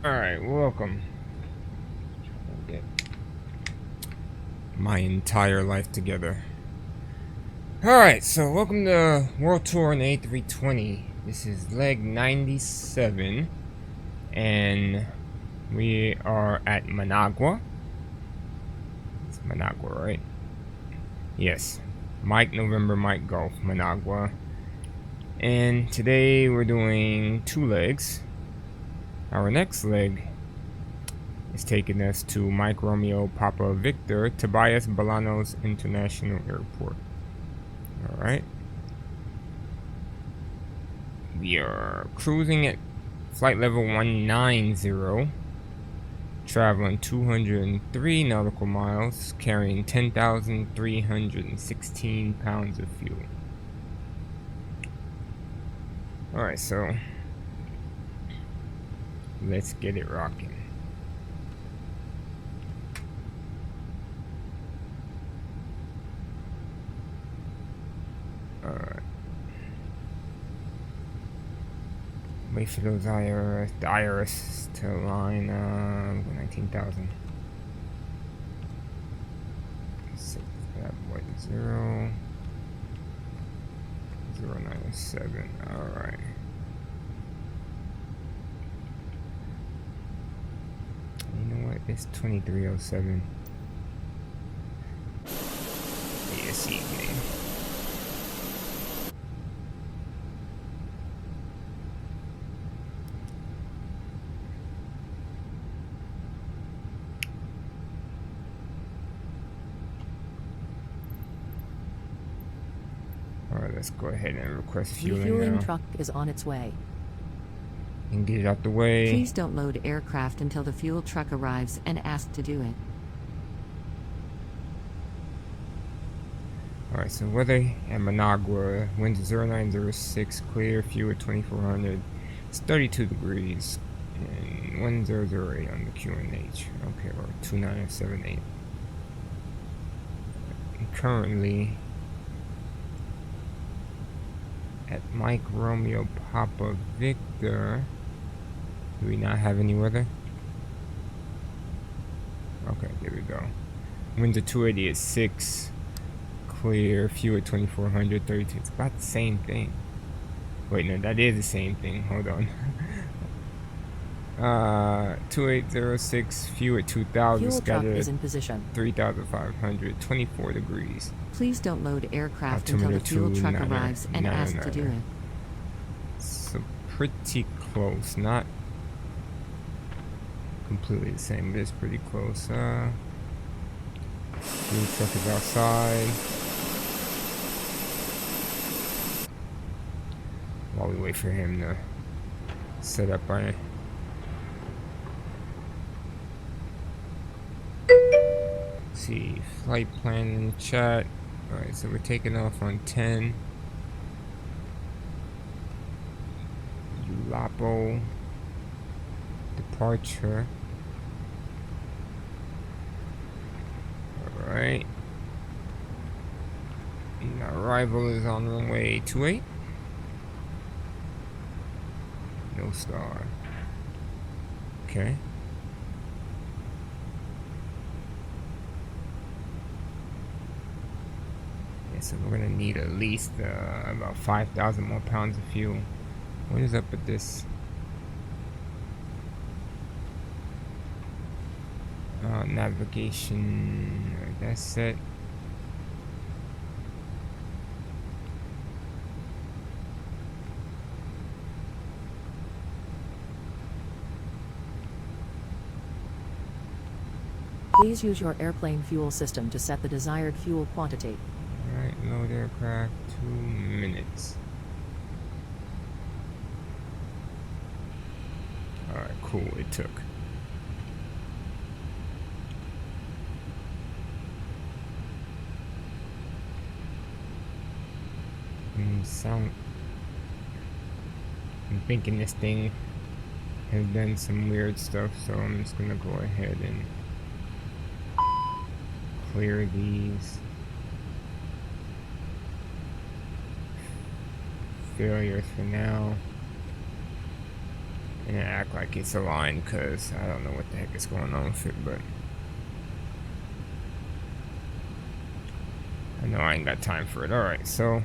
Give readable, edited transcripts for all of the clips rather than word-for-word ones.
Alright, welcome. Get my entire life together. Alright, so welcome to World Tour on A320. This is leg 97. And we are at Managua. It's Managua, right? Yes. Mike November, Mike Golf, Managua. And today we're doing 2 legs. Our next leg is taking us to Mike Romeo Papa Victor Tobias Bolanos International Airport. Alright. We are cruising at flight level 190, traveling 203 nautical miles, carrying 10,316 pounds of fuel. Alright, so let's get it rocking. Alright. Wait for those the IRS to line 19,000. 097. Alright. You know what? It's 2307. This evening. Alright, let's go ahead and request fueling Refueling now. truck is on its way. And get it out the way. Please don't load aircraft until the fuel truck arrives and ask to do it. Alright, so weather at Managua, winds 0906, clear, fuel at 2400, it's 32 degrees, and 1008 on the QNH, okay, or 2978. And currently, at Mike Romeo Papa Victor, do we not have any weather? Okay, there we go. Winds at 280 at 6. Clear, fuel at 2400, 32. It's about the same thing. Wait, no, that is the same thing. Hold on. 2806, fuel at 2000. Fuel truck Scattered is in position. 3500, 24 degrees. Please don't load aircraft until the fuel truck arrives and ask to do it. So pretty close, not completely the same, but it's pretty close. Fuel truck is outside. While we wait for him to set up our see flight plan in the chat. Alright, so we're taking off on 10 Ulapo departure. Alright, and our arrival is on runway 28. No star. Okay. Yeah, so we're gonna need at least about 5,000 more pounds of fuel. What is up with this? Navigation. Alright, that's set. Please use your airplane fuel system to set the desired fuel quantity. Alright, load aircraft, 2 minutes. Alright, cool, it took. I'm thinking this thing has done some weird stuff, so I'm just gonna go ahead and clear these. Failures for now. and act like it's aligned, because I don't know what the heck is going on with it, but I know I ain't got time for it. Alright, so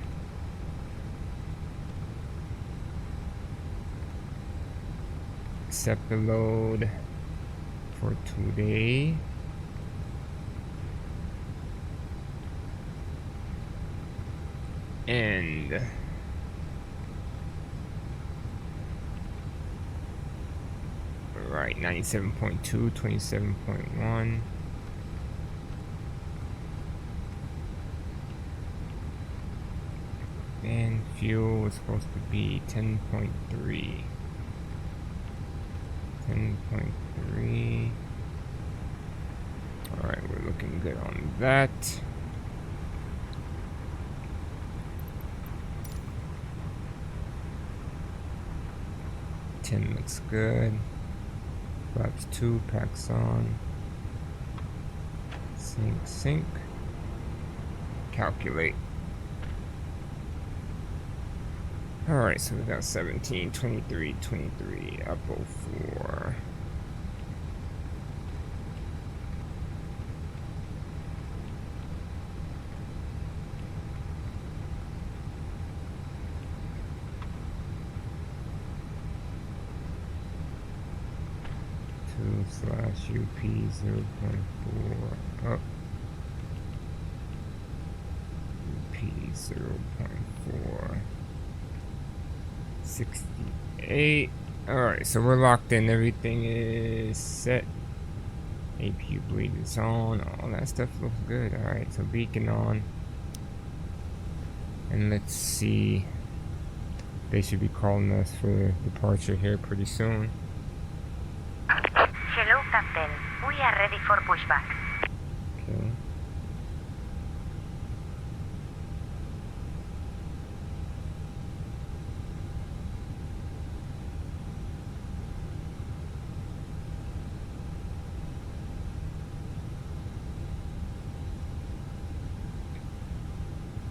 accept the load for today. And right, 97.2, 27.1. And fuel was supposed to be 10.3. 10.3. Alright, we're looking good on that. Looks good. Flaps 2, packs on. Sync. Calculate. Alright, so we got 17, 23, 23, up 04. /UP 0.4 up. UP 0.4 68. Alright, so we're locked in. Everything is set. APU bleed is on. All that stuff looks good. Alright, so beacon on. And let's see. They should be calling us for departure here pretty soon. Hello, Captain. We are ready for pushback.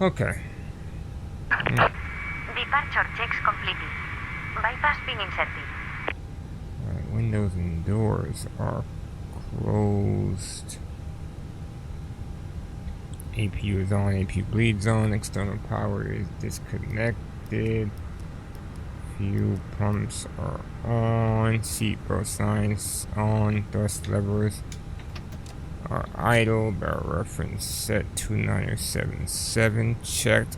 Okay. Okay. Departure checks completed. Bypass pin inserted. Alright, windows and doors are closed. APU is on, APU bleeds on, external power is disconnected. Fuel pumps are on, seatbelt signs on, thrust levers are idle, barrel reference set 2977 checked.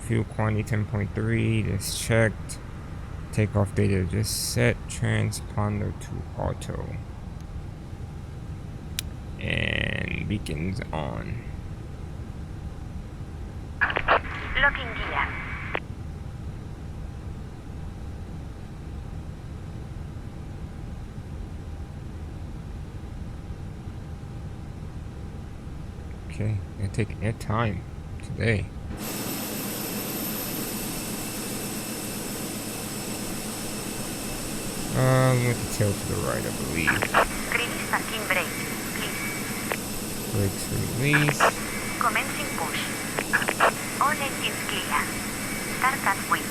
Fuel quantity 10.3 is checked. Takeoff data just set. Transponder to auto. And beacons on. Locking gear. Okay, gonna take your time today. With the tail to the right, I believe. Release parking brake, please. Brakes release. Commencing push. All engines clear. Start at wheel.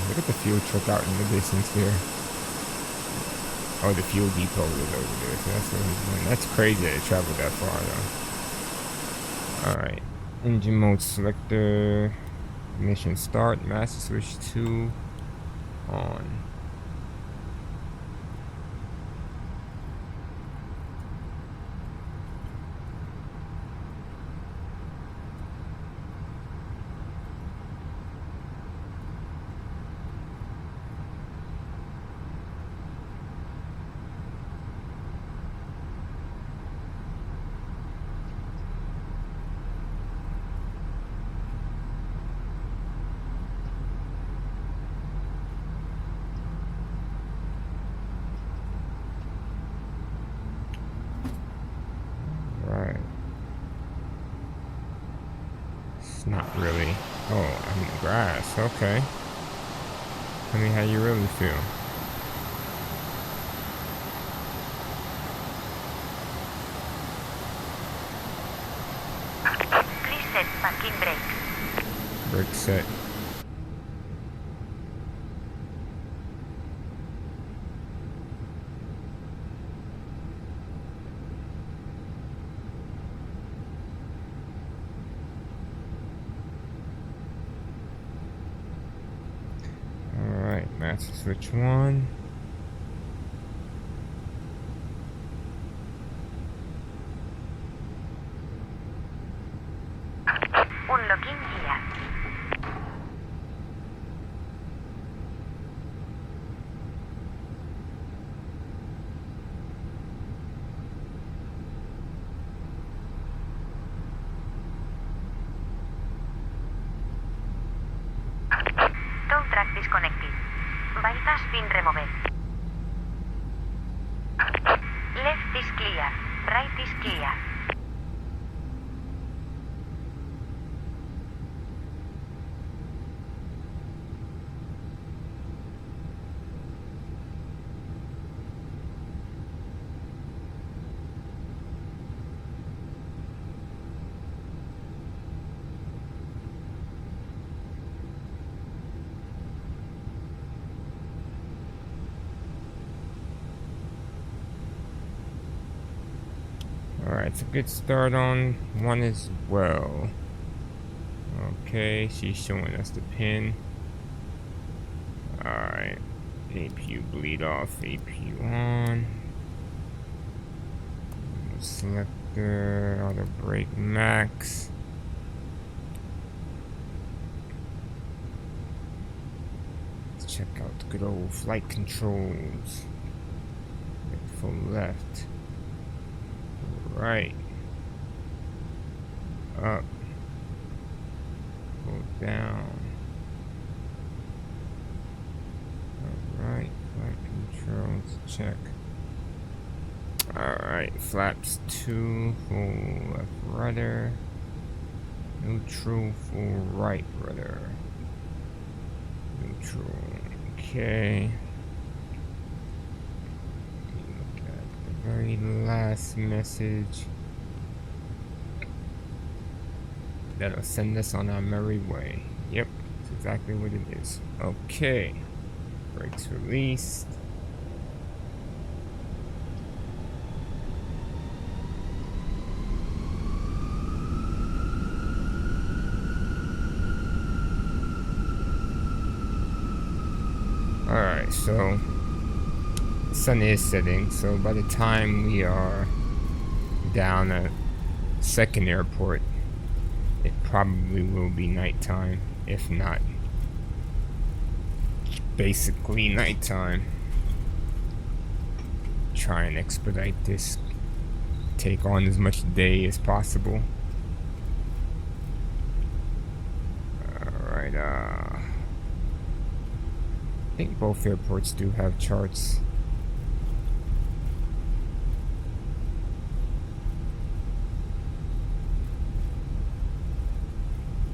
Look at the fuel truck out in the distance here. Oh, the fuel depot is over there. So that's where he's going. That's crazy that it traveled that far, though. Alright. Engine mode selector. Ignition start. Master switch 2 on. Right. It's not really. Oh, I'm in the grass. Okay. Tell me how you really feel. Please set parking brakes. Brake set. Alright, master switch 1. Unlocking here. Tow track disconnected. Bypass pin removed. Left is clear. Right is clear. Alright, it's a good start on 1 as well. Okay, she's showing us the pin. Alright. APU bleed off, APU on. Selector, auto brake max. Let's check out the good old flight controls. For left. Right. Up. Go down. Alright, flight controls, check. Alright, flaps 2, full left rudder. Neutral, full right rudder. Neutral, okay. Look at the very last message. That'll send us on our merry way. Yep, that's exactly what it is. Okay. Brakes released. Alright, so the sun is setting, so by the time we are down at second airport, it probably will be nighttime, if not basically nighttime. Try and expedite this, take on as much day as possible. Alright, I think both airports do have charts.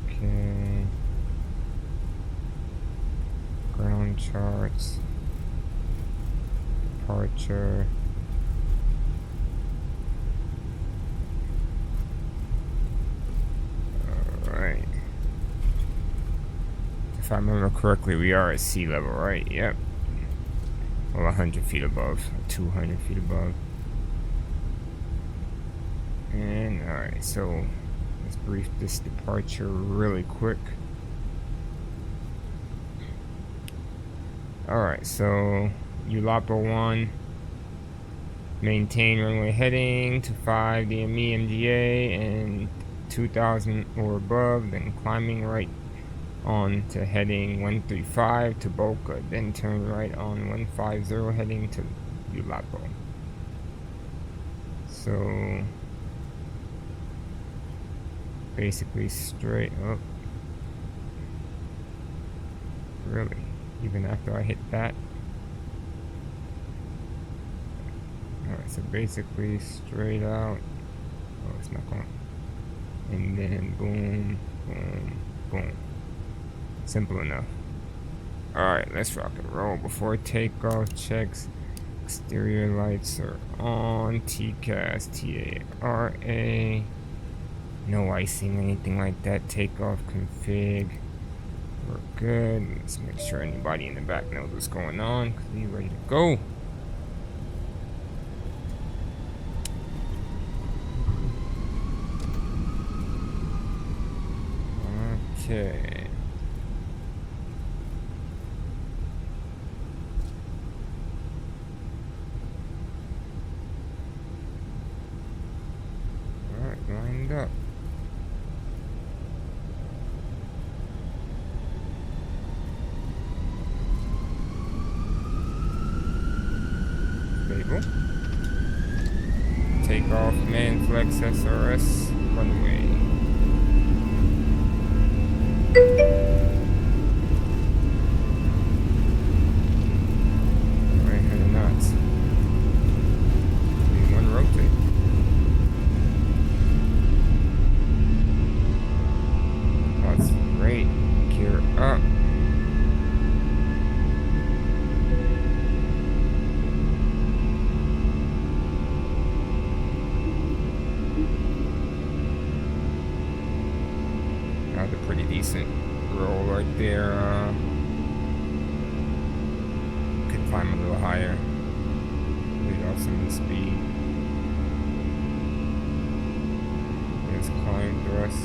Okay. Ground charts. Departure. Alright. If I remember correctly, we are at sea level, right? Yep. Well, 100 feet above, 200 feet above. And, alright, so let's brief this departure really quick. Alright, so Ulapo 1, maintain runway heading to 5 DME MGA and 2000 or above, then climbing right on to heading 135 to Boca, then turn right on 150 heading to Ulapo. So basically straight up. Really? Even after I hit that? Alright, so basically straight out. Oh, it's not going. And then boom, boom, boom. Simple enough. Alright, let's rock and roll. Before takeoff, checks. Exterior lights are on. TCAS, TARA. No icing, anything like that. Takeoff config. We're good. Let's make sure anybody in the back knows what's going on, because we're ready to go. Okay. Alright, lined up. Stable. Takeoff, man, flex, SRS, runway. Right hand of knots. And one rotate. That's great. Gear up. That's a pretty decent roll right there. Could climb a little higher. Lead off some speed. Yes, climb thrust.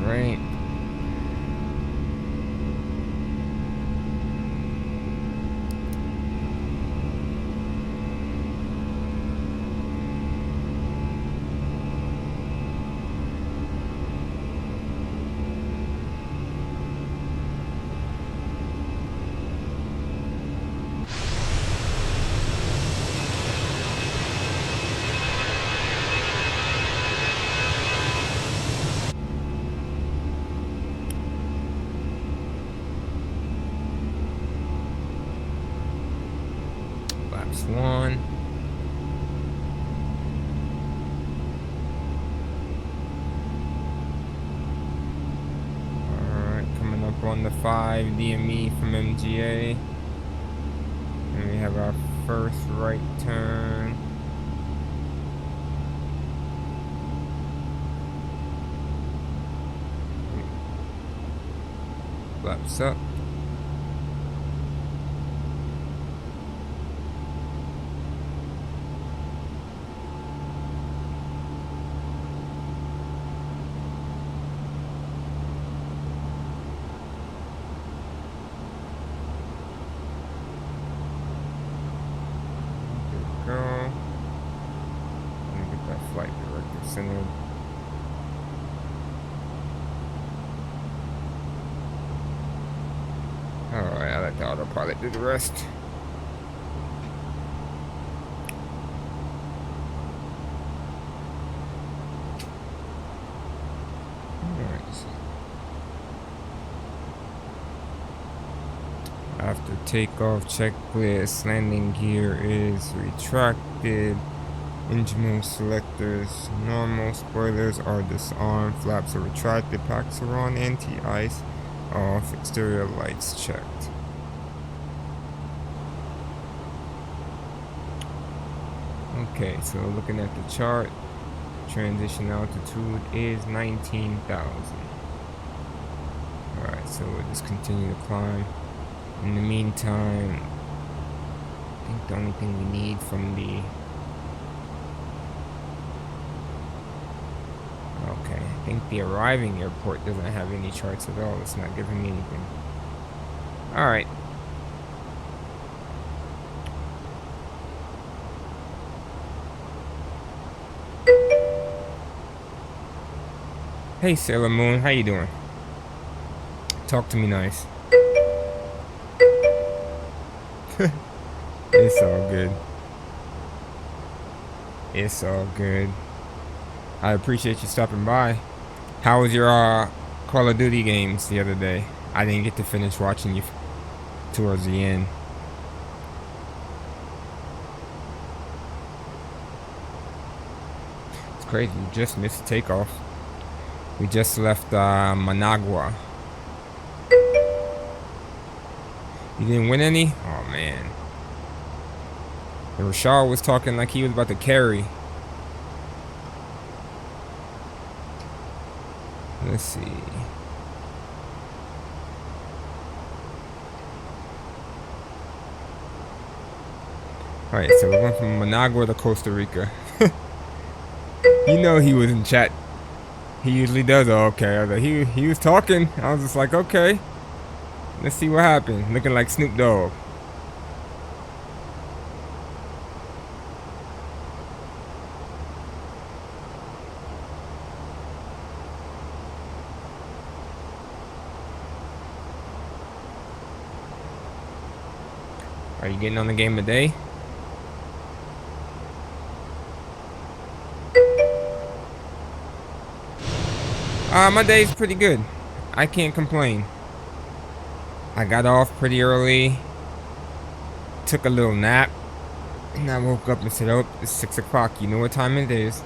Right. Laps one. Alright, coming up on the 5 DME from MGA. And we have our first right turn. Laps up. Go. Let me get that flight director centered. Alright, I let the autopilot do the rest. Alright. After takeoff checklist, landing gear is retracted. Engine move selectors normal. Spoilers are disarmed. Flaps are retracted. Packs are on. Anti-ice off. Exterior lights checked. Okay, so looking at the chart, transition altitude is 19,000. Alright, so we'll just continue to climb. In the meantime, I think the only thing we need from the... Okay, I think the arriving airport doesn't have any charts at all. It's not giving me anything. Alright. Hey Sailor Moon, how you doing? Talk to me nice. It's all good. It's all good. I appreciate you stopping by. How was your Call of Duty games the other day? I didn't get to finish watching you towards the end. It's crazy. You just missed takeoff. We just left Managua. You didn't win any? Oh man. And Rashad was talking like he was about to carry. Let's see. Alright, so we went from Managua to Costa Rica. You know he was in chat. He usually does. Oh, okay. I was like, he was talking. I was just like, okay. Let's see what happened. Looking like Snoop Dogg. Are you getting on the game today? My day's pretty good. I can't complain. I got off pretty early. Took a little nap. And I woke up and said, oh, it's 6 o'clock. You know what time it is.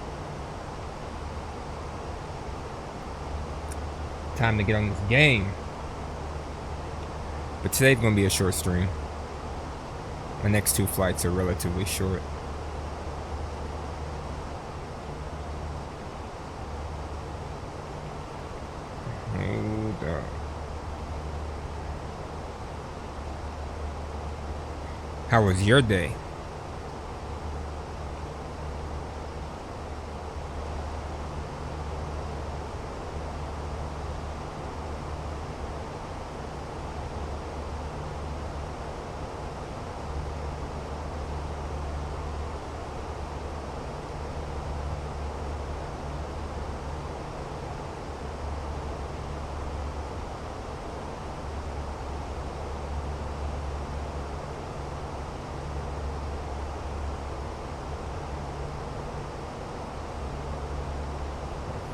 Time to get on this game. But today's going to be a short stream. My next 2 flights are relatively short. Hold up. How was your day?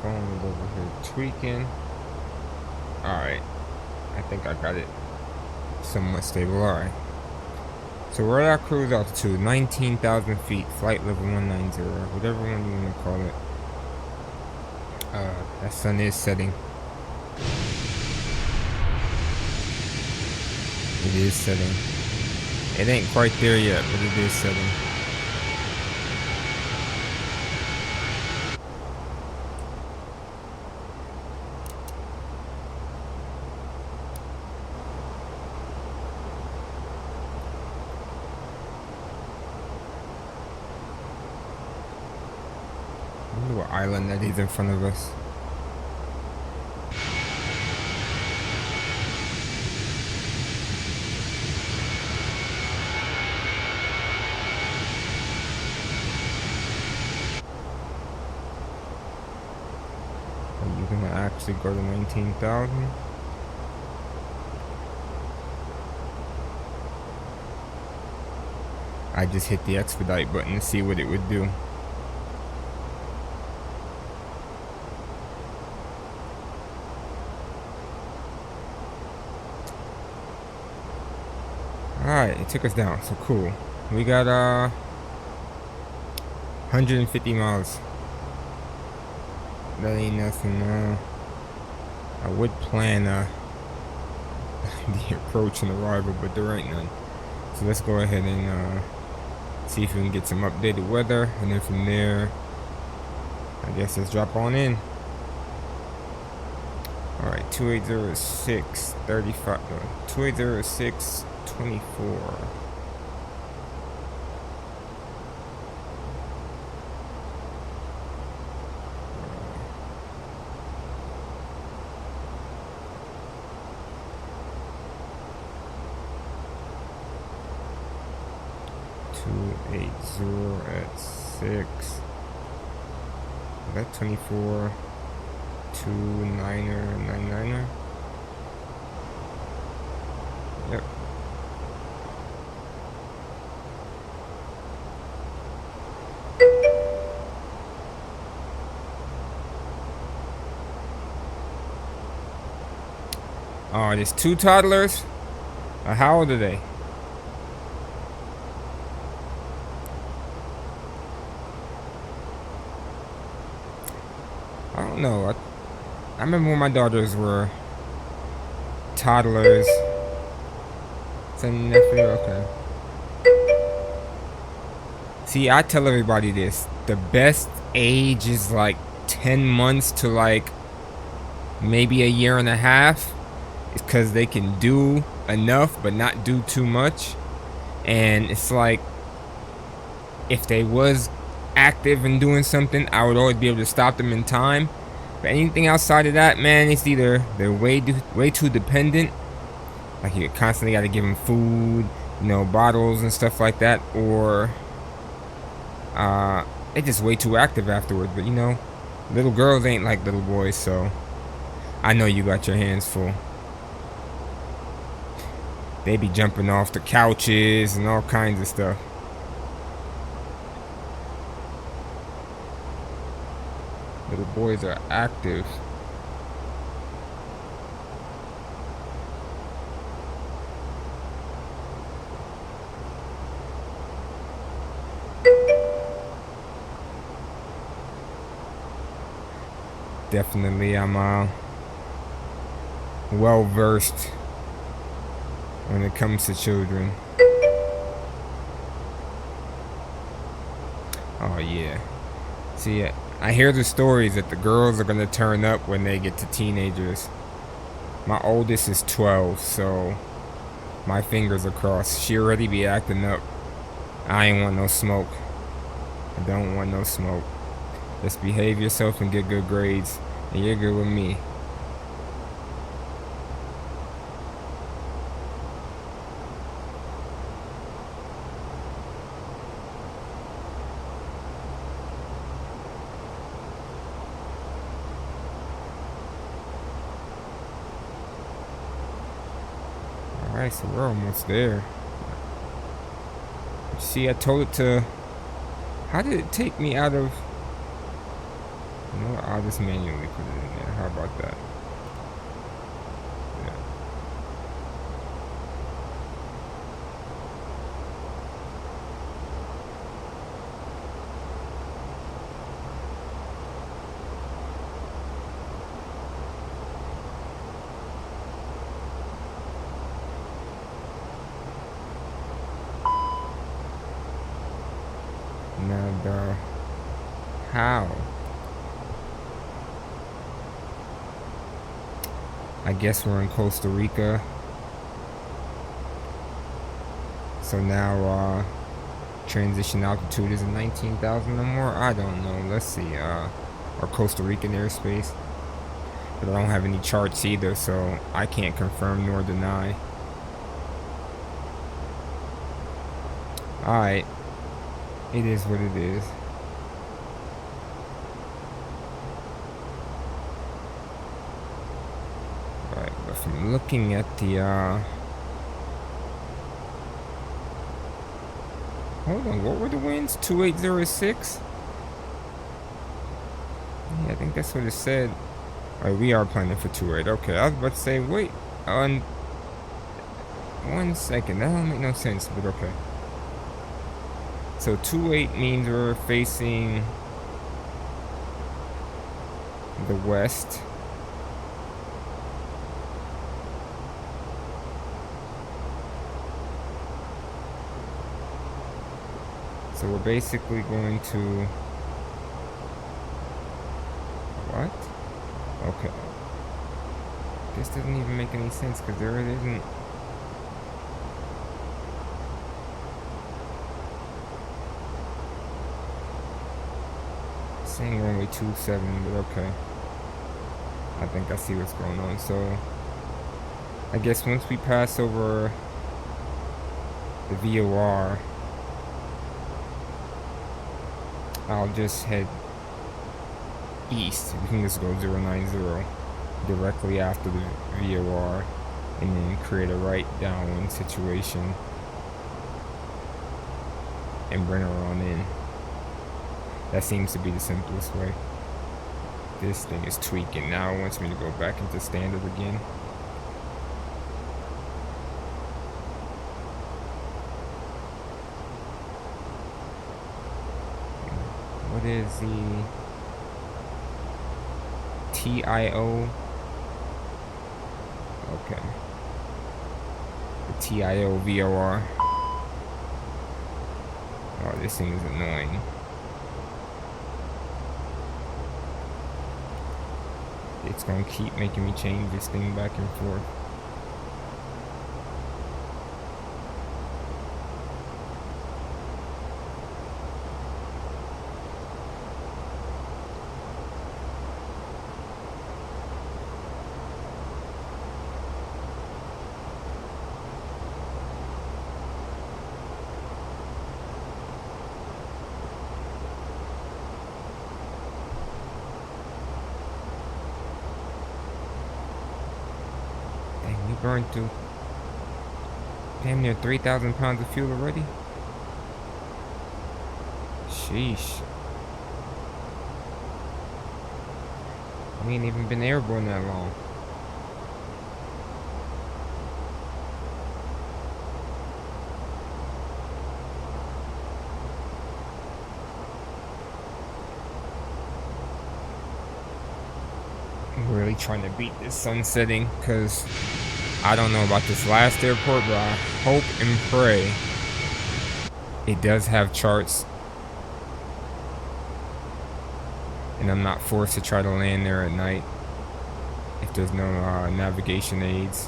Phone's over here tweaking. Alright. I think I got it somewhat stable. Alright. So we're at our cruise altitude, 19,000 feet, flight level 190, whatever one you want to call it. That sun is setting. It is setting. It ain't quite there yet, but it is setting. I wonder what island that is in front of us. Are you gonna actually go to 19,000? I just hit the expedite button to see what it would do. Alright, it took us down, so cool. We got 150 miles. That ain't nothing. I would plan the approach and arrival, but there ain't none. So let's go ahead and see if we can get some updated weather, and then from there, I guess let's drop on in. Alright, 2806 35 no, 2806 24. At 6. Is that 24? 29er, 99er? Yep. Oh, there's 2 toddlers? How old are they? I don't know. I remember when my daughters were toddlers. It's a nephew, okay. See, I tell everybody this. The best age is like 10 months to like maybe a year and a half. It's because they can do enough but not do too much. And it's like, if they was active and doing something, I would always be able to stop them in time. But anything outside of that, man, it's either they're way too dependent, like you constantly got to give them food, you know, bottles and stuff like that, or they're just way too active afterwards. But you know, little girls ain't like little boys, so I know you got your hands full. They be jumping off the couches and all kinds of stuff. Little boys are active. Definitely, I'm well versed when it comes to children. Oh yeah. See, I hear the stories that the girls are gonna turn up when they get to teenagers. My oldest is 12, so my fingers are crossed. She already be acting up. I ain't want no smoke. I don't want no smoke. Just behave yourself and get good grades, and you're good with me. Alright, so we're almost there. See, I told it to... How did it take me out of... You know what? I'll just manually put it in there. How about that? Yeah. Now, how? I guess we're in Costa Rica. So now, transition altitude is 19,000 or more. I don't know. Let's see. Or Costa Rican airspace. But I don't have any charts either, so I can't confirm nor deny. Alright. It is what it is. Right, but from looking at the hold on, what were the winds? 2806? Yeah, I think that's what it said. Alright, we are planning for 28. Okay, I was about to say, wait, on 1 second. That don't make no sense, but okay. So 28 means we're facing the west. So we're basically going to... What? Okay. This doesn't even make any sense because there isn't... Saying runway 27, but okay. I think I see what's going on. So I guess once we pass over the VOR, I'll just head east. We can just go 090 directly after the VOR and then create a right downwind situation and bring her on in. That seems to be the simplest way. This thing is tweaking. Now it wants me to go back into standard again. What is the TIO? Okay. The TIO VOR. Oh, this thing is annoying. It's gonna keep making me change this thing back and forth. You burned through damn near 3,000 pounds of fuel already? Sheesh. We ain't even been airborne that long. I'm really trying to beat this sun setting, because I don't know about this last airport, but I hope and pray it does have charts and I'm not forced to try to land there at night if there's no navigation aids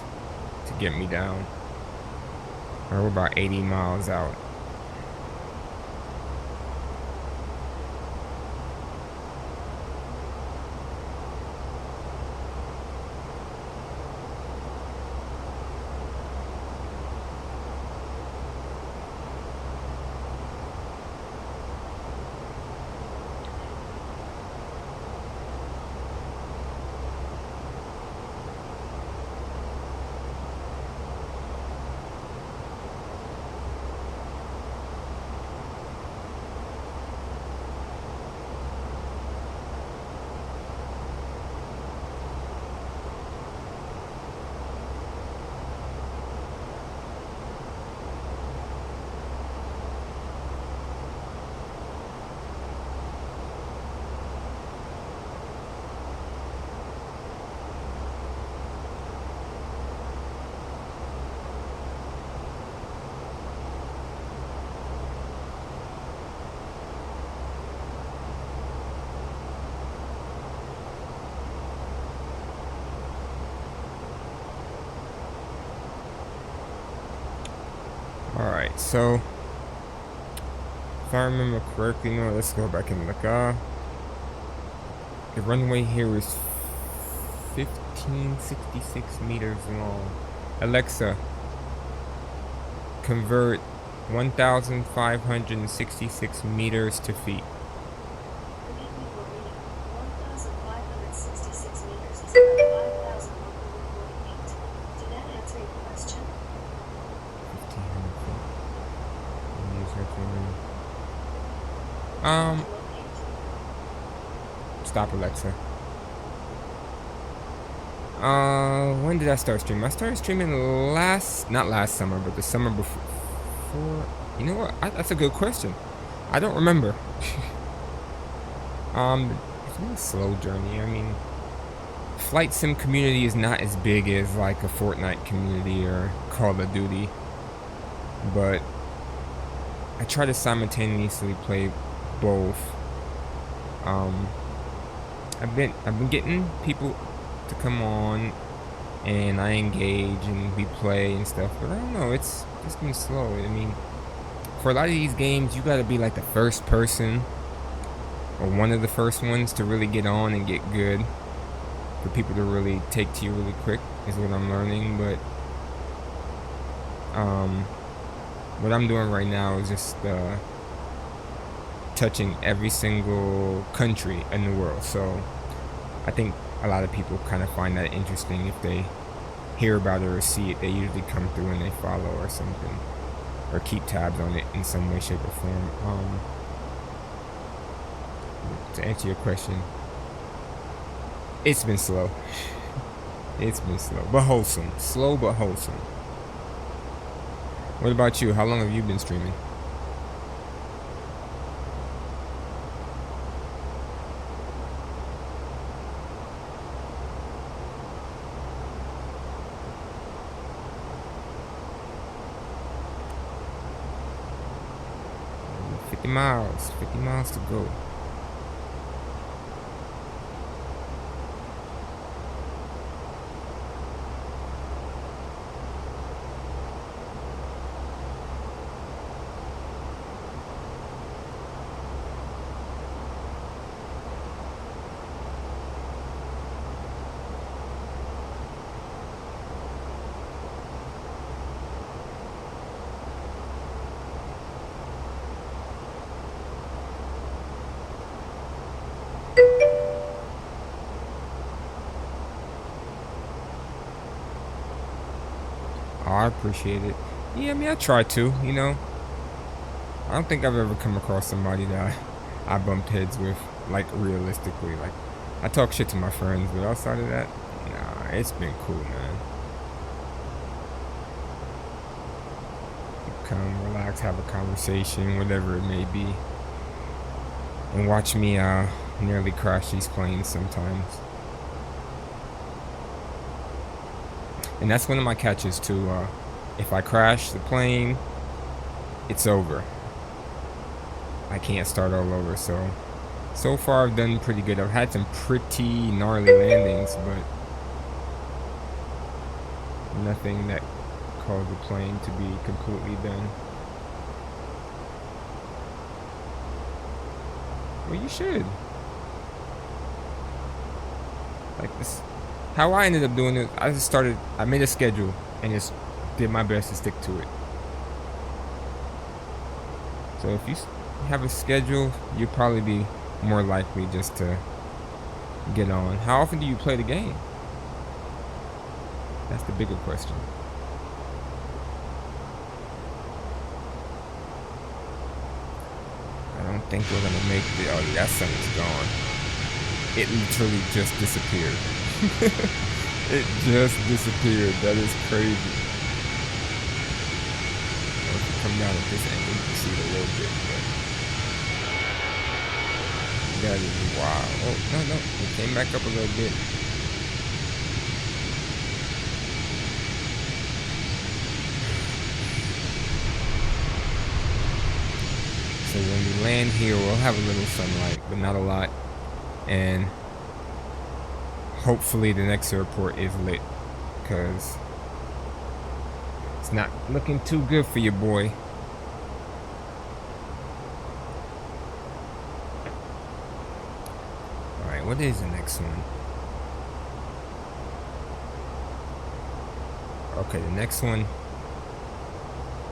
to get me down. We're about 80 miles out. Alright, so if I remember correctly, no, let's go back and look. The runway here is 1566 meters long. Alexa, convert 1,566 meters to feet. Stop, Alexa. When did I start streaming? I started streaming not last summer, but the summer before. You know what? That's a good question. I don't remember. It's been a slow journey. I mean, flight sim community is not as big as like a Fortnite community or Call of Duty, but I try to simultaneously play both. I've been getting people to come on and I engage and we play and stuff, but I don't know, it's just been slow. I mean, for a lot of these games you gotta be like the first person or one of the first ones to really get on and get good, for people to really take to you really quick, is what I'm learning. But what I'm doing right now is just touching every single country in the world. So I think a lot of people kind of find that interesting. If they hear about it or see it, they usually come through and they follow or something, or keep tabs on it in some way, shape, or form. To answer your question, it's been slow. It's been slow, but wholesome. Slow, but wholesome. What about you? How long have you been streaming? 50 miles. 50 miles to go. Oh, I appreciate it. Yeah, I mean, I try to, you know. I don't think I've ever come across somebody that I bumped heads with, like, realistically. Like, I talk shit to my friends, but outside of that, nah, it's been cool, man. Come, relax, have a conversation, whatever it may be. And watch me nearly crash these planes sometimes. And that's one of my catches too. If I crash the plane, it's over. I can't start all over. So far I've done pretty good. I've had some pretty gnarly landings, but nothing that caused the plane to be completely done. Well, you should. Like this. How I ended up doing it, I made a schedule and just did my best to stick to it. So if you have a schedule, you'll probably be more likely just to get on. How often do you play the game? That's the bigger question. I don't think we're gonna make the, oh, that sun is gone. It literally just disappeared. It just disappeared. That is crazy. Well, if you come down at this angle, you can see it a little bit, but that is wild. Oh, no, it came back up a little bit. So when we land here, we'll have a little sunlight, but not a lot. And hopefully the next airport is lit, because it's not looking too good for your boy. Alright, what is the next one? Okay, the next one.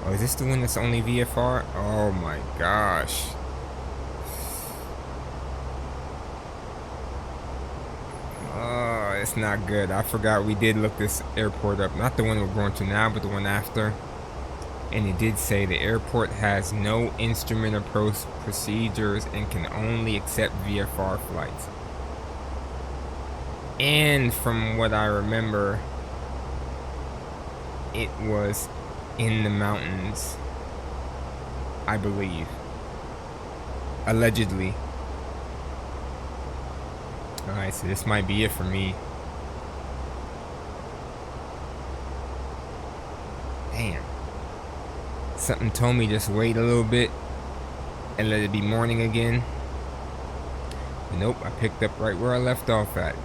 Oh, is this the one that's only VFR? Oh my gosh. Oh, it's not good. I forgot we did look this airport up. Not the one we're going to now, but the one after. And it did say the airport has no instrument approach procedures and can only accept VFR flights. And from what I remember, it was in the mountains, I believe. Allegedly. Alright, so this might be it for me. Damn. Something told me just wait a little bit and let it be morning again. Nope, I picked up right where I left off at.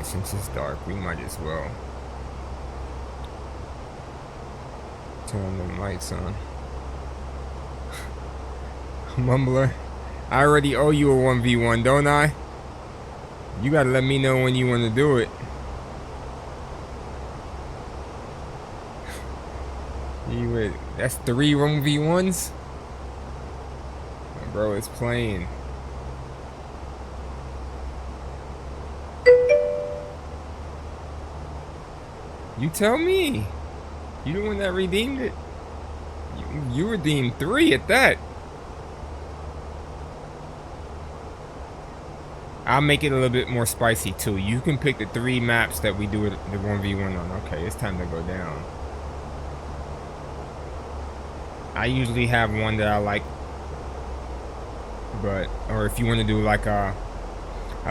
Since it's dark, we might as well turn the lights on. Mumbler, I already owe you a 1v1, don't I? You gotta let me know when you want to do it. That's 3 1v1s? Bro, it's playing. You tell me. You the one that redeemed it. You redeemed 3 at that. I'll make it a little bit more spicy too. You can pick the 3 maps that we do it the 1v1 on. Okay, it's time to go down. I usually have one that I like But, or if you want to do like a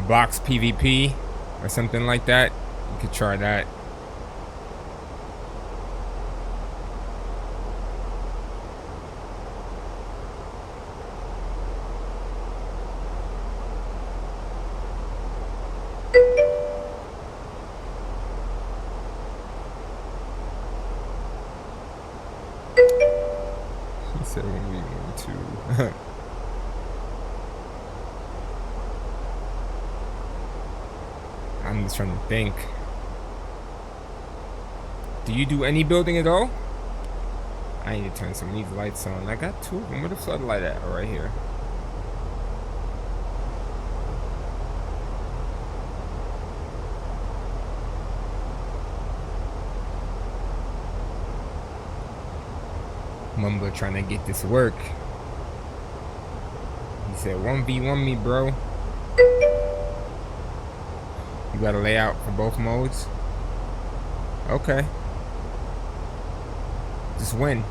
box PvP or something like that, you could try that. He said 1v12. I'm just trying to think. Do you do any building at all? I need to turn some of these lights on. I got two of them. Where the floodlight at? Oh, right here. Mumbler trying to get this work. He said 1v1 me, bro. You got a layout for both modes? Okay. Just win.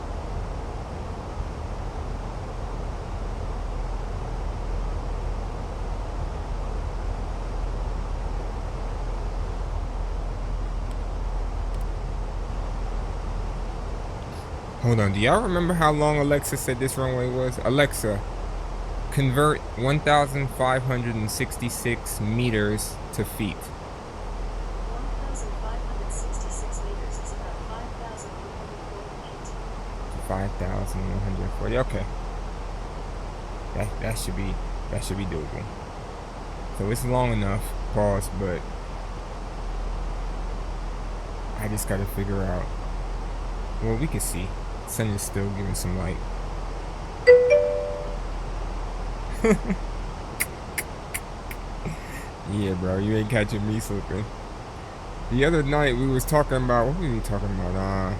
Hold on, do y'all remember how long Alexa said this runway was? Alexa, convert 1,566 meters to feet. 1,566 meters is about 5,140 feet. 5,140. Okay. That should be doable. So it's long enough, pause, but I just gotta figure out. Well, we can see. Sun is still giving some light. Yeah, bro, you ain't catching me slipping. The other night we was talking about, what were we talking about?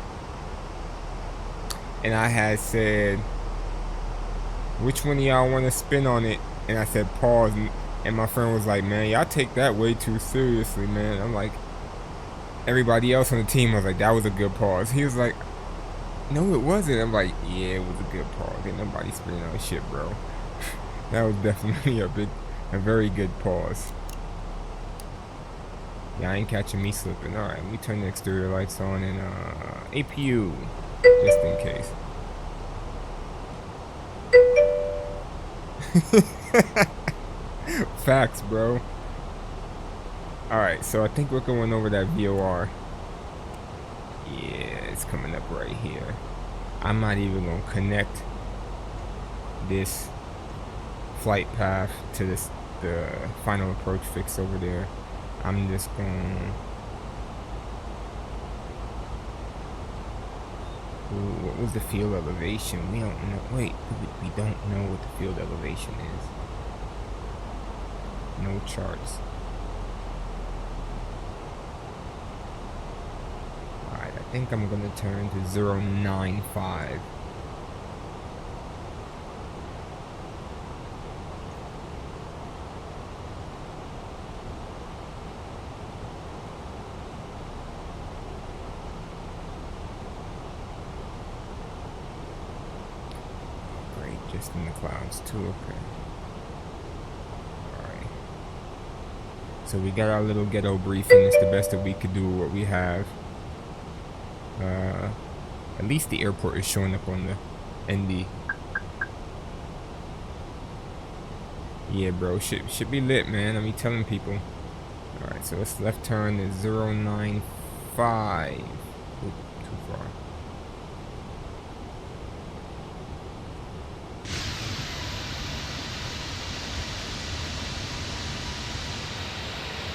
And I had said, which one of y'all want to spin on it? And I said pause, and my friend was like, man, y'all take that way too seriously, man. I'm like, everybody else on the team was like, that was a good pause. He was like, no, it wasn't. I'm like, yeah, it was a good pause. Ain't nobody spinning on shit, bro. That was definitely a very good pause. Yeah, I ain't catching me slipping. All right, let me turn the exterior lights on and APU, just in case. Facts, bro. All right, so I think we're going over that VOR. Yeah, it's coming up right here. I'm not even gonna connect this flight path to the final approach fix over there. I'm just going. Ooh, what was the field elevation? We don't know. Wait, we don't know what the field elevation is. No charts. Alright, I think I'm gonna turn to 095. Just in the clouds too, okay. Alright. So we got our little ghetto briefing. It's the best that we could do with what we have. At least the airport is showing up on the ND. Yeah, bro, should be lit, man. I'm telling people. Alright, so this left turn is 095. Oop, too far.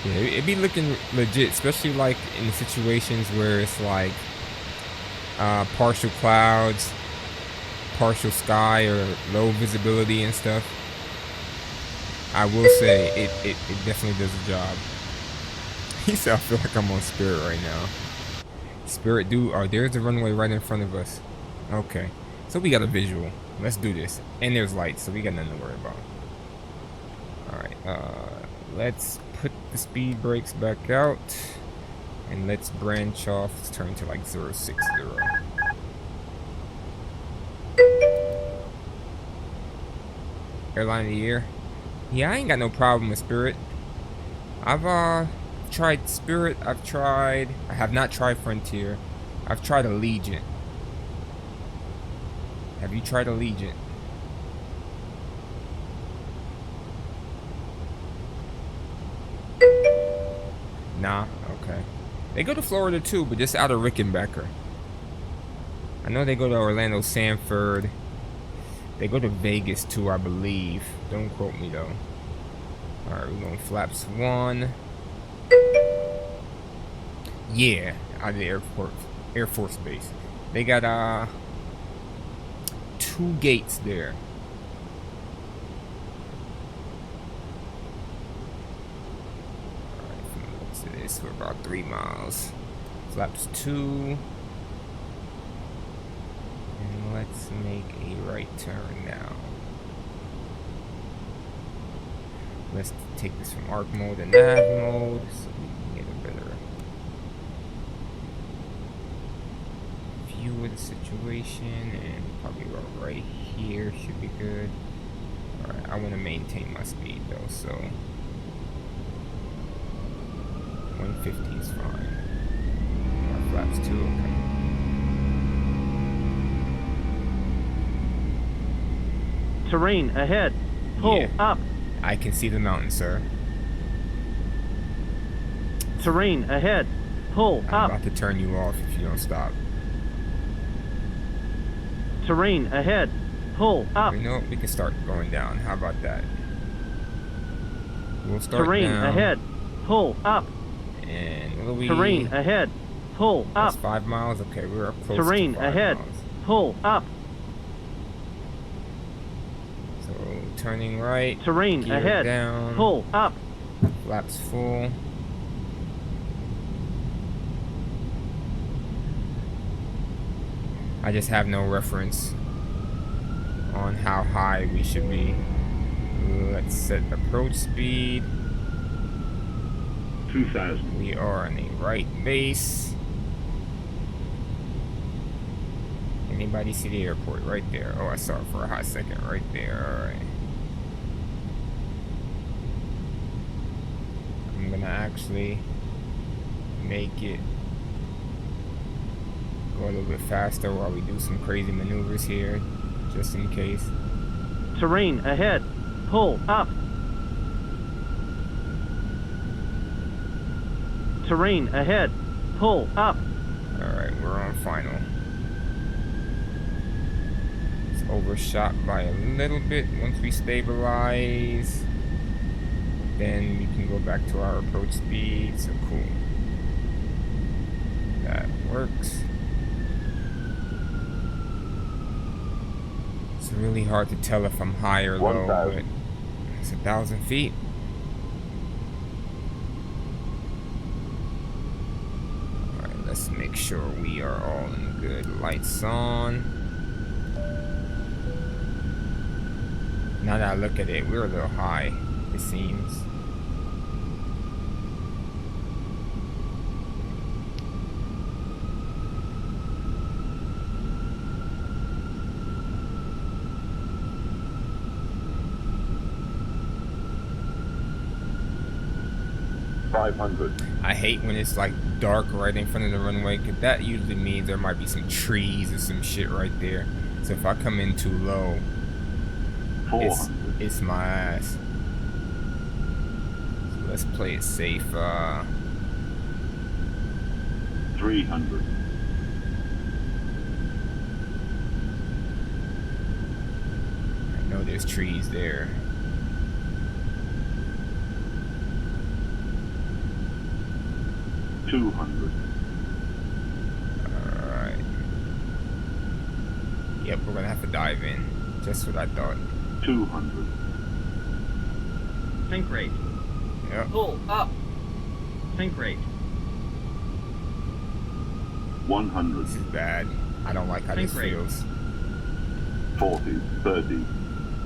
Yeah, it'd be looking legit, especially like in situations where it's like partial clouds, partial sky, or low visibility and stuff. I will say it definitely does the job. He said, I feel like I'm on Spirit right now. Spirit, dude, oh, there's the runway right in front of us. Okay, so we got a visual. Let's do this. And there's lights, so we got nothing to worry about. Alright, let's put the speed brakes back out. And let's branch off. Let's turn to like 060. Airline of the year. Yeah, I ain't got no problem with Spirit. I've tried Spirit. I have not tried Frontier. I've tried Allegiant. Have you tried Allegiant? Nah, okay. They go to Florida too, but just out of Rickenbacker. I know they go to Orlando, Sanford. They go to Vegas too, I believe. Don't quote me though. Alright, we're going flaps 1. Yeah, out of the airport, Air Force Base. They got 2 gates there. Alright, from the looks of this, we're about 3 miles. Flaps 2. And let's make a right turn now. Let's take this from arc mode to nav mode so we can get a better view of the situation. And probably right here should be good. Alright, I want to maintain my speed though, so 150 is fine. Our flaps 2, okay. Terrain ahead. Pull up. I can see the mountain, sir. Terrain ahead. Pull I'm up. about to turn you off if you don't stop. Terrain ahead. Pull up. You know what? We can start going down. How about that? We'll start Terrain down. ahead. Pull up. And what do we... Terrain ahead. Pull up. That's 5 miles? Okay, we're up close Terrain to 5 ahead. miles. Pull up. So, turning right. Terrain gear ahead. down. Pull up. Flaps full. I just have no reference on how high we should be. Let's set approach speed. 2000. We are on a right base. Anybody see the airport? Right there. Oh, I saw it for a hot second. Right there. Alright. I'm gonna actually make it go a little bit faster while we do some crazy maneuvers here, just in case. Terrain ahead. Pull up. Terrain ahead. Pull up. Alright, we're on final. It's overshot by a little bit. Once we stabilize, then we can go back to our approach speed. So cool. That works. It's really hard to tell if I'm high or low, but it's 1,000 feet. Alright, let's make sure we are all in good. Lights on. Now that I look at it, we're a little high, it seems. I hate when it's like dark right in front of the runway, because that usually means there might be some trees or some shit right there. So if I come in too low, it's my ass. So let's play it safe. 300. I know there's trees there. Alright. Yep, we're gonna have to dive in. Just what I thought. 200. Think rate. Yep. Pull up. Think rate. 100. This is bad. I don't like how this Think rate. feels. 40, 30,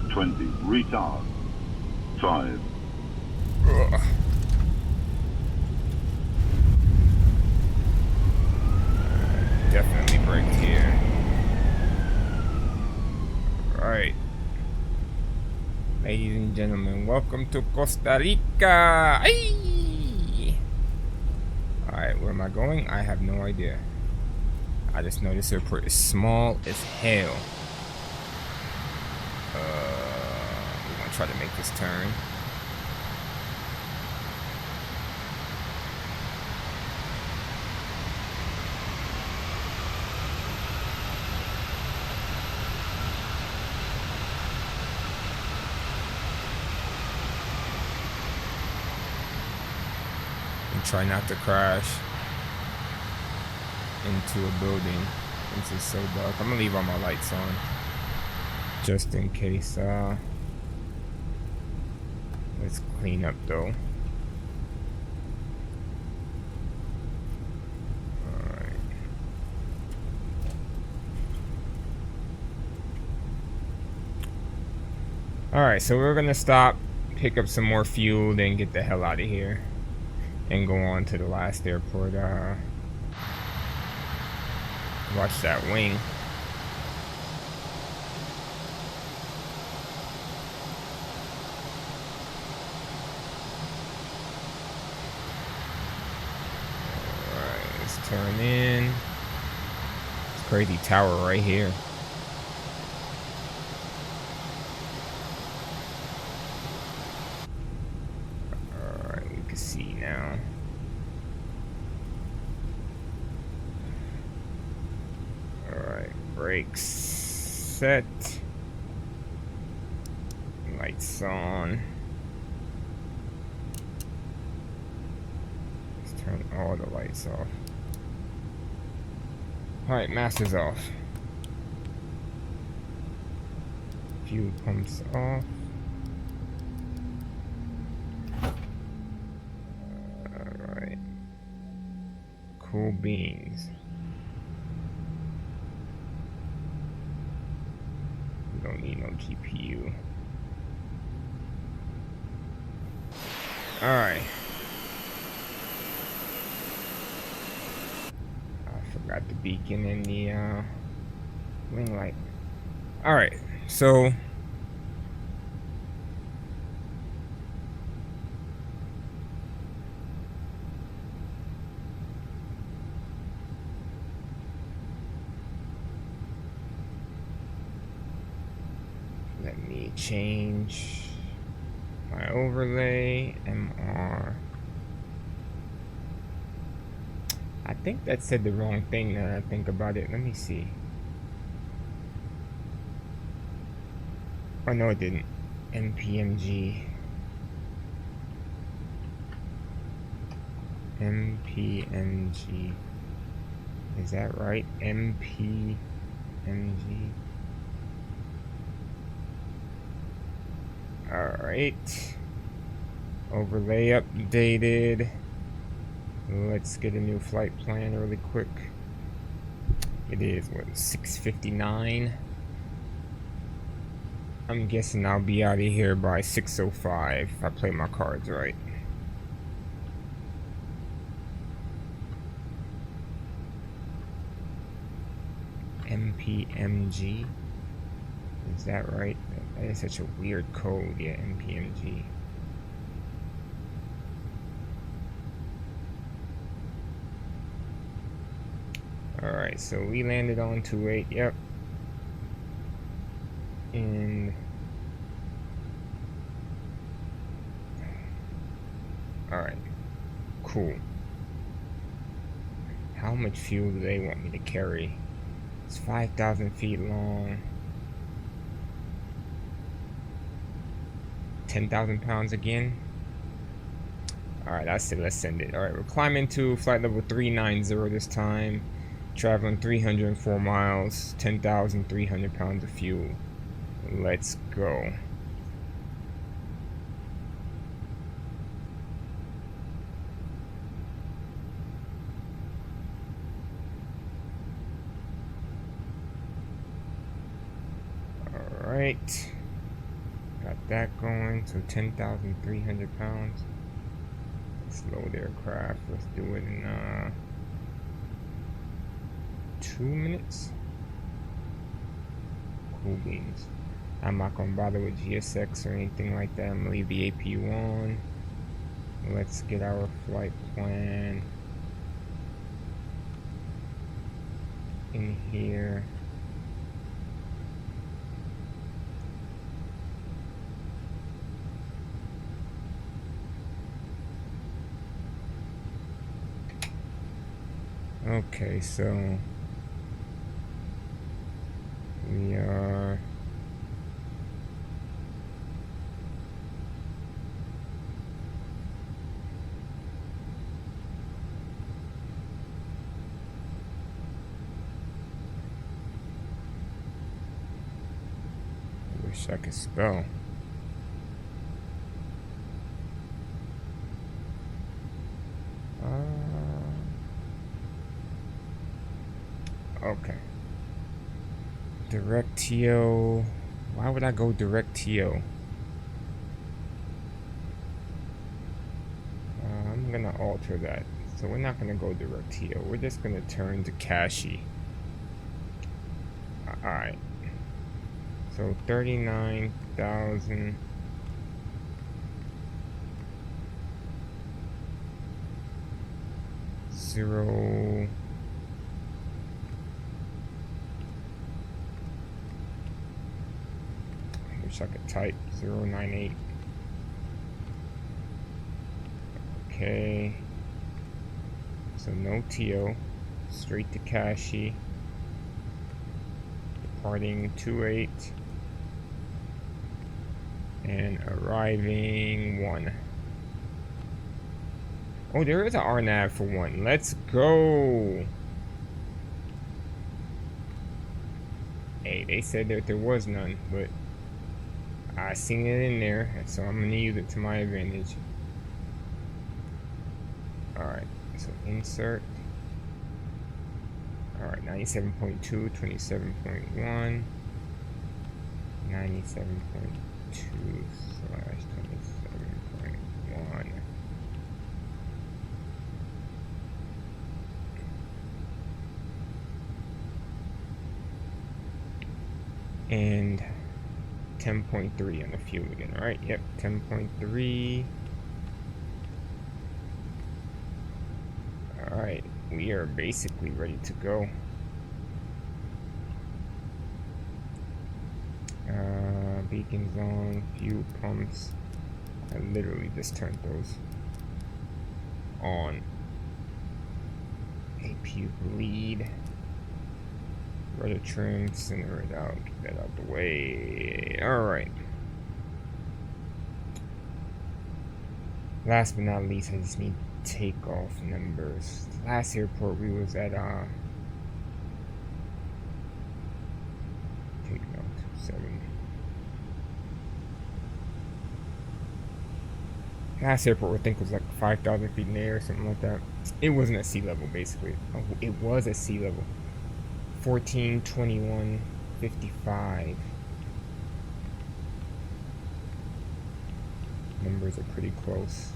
20. Retard. 5. Ugh. Definitely braked here. Right. and welcome to Costa Rica. Ay! Alright, where am I going? I have no idea. I just know this airport is small as hell. We're gonna try to make this turn. Try not to crash into a building since it's so dark. I'm gonna leave all my lights on just in case. Let's clean up though. Alright. Alright, so we're gonna stop, pick up some more fuel, then get the hell out of here. And go on to the last airport. Watch that wing. Alright, let's turn in. It's crazy tower right here. See now. Alright, brakes set. Lights on. Let's turn all the lights off. Alright, masters off. Fuel pumps off. Cool beans. We don't need no GPU. Alright. I forgot the beacon and the wing light. Alright, so let me change my overlay, MR. I think that said the wrong thing now that I think about it. Let me see. Oh no, it didn't. MPMG. MPMG. Is that right? MPMG. Alright. Overlay updated. Let's get a new flight plan really quick. It is, what, 6:59? I'm guessing I'll be out of here by 6:05 if I play my cards right. MPMG. Is that right? That is such a weird code. Yeah, MPMG. Alright, so we landed on 28. Yep. And alright. Cool. How much fuel do they want me to carry? It's 5,000 feet long. 10,000 pounds again. Alright, that's it. Let's send it. Alright, we're climbing to flight level 390 this time. Traveling 304 miles. 10,300 pounds of fuel. Let's go. Alright. Got that going. So 10,300 pounds. Let's load aircraft. Let's do it in 2 minutes. Cool beans. I'm not gonna bother with GSX or anything like that. I'm gonna leave the APU on. Let's get our flight plan in here. Okay, so we are I wish I could spell. Okay. Direct TO. Why would I go direct TO? I'm gonna alter that. So we're not gonna go direct TO. We're just gonna turn to Kashi. Alright. So 39,000. Zero. I wish I could type 098. Okay. So no TO. Straight to Kashi. Departing 28. And arriving 1. Oh, there is an RNAV for 1. Let's go. Hey, they said that there was none, but I seen it in there, so I'm gonna use it to my advantage. Alright, so insert. Alright, 97.2, 27.1, 97.2 slash 27.1. And 10.3 on the fuel again, right? Yep, 10.3. Alright, we are basically ready to go. Beacons on, fuel pumps. I literally just turned those on. APU bleed. Rudder trim, center it out, get that out the way. Alright. Last but not least, I just need takeoff numbers. Last airport we was at take note 7. Last airport I think was like 5,000 feet in the air or something like that. It wasn't at sea level basically. Oh, it was at sea level. 1421.55. Numbers are pretty close.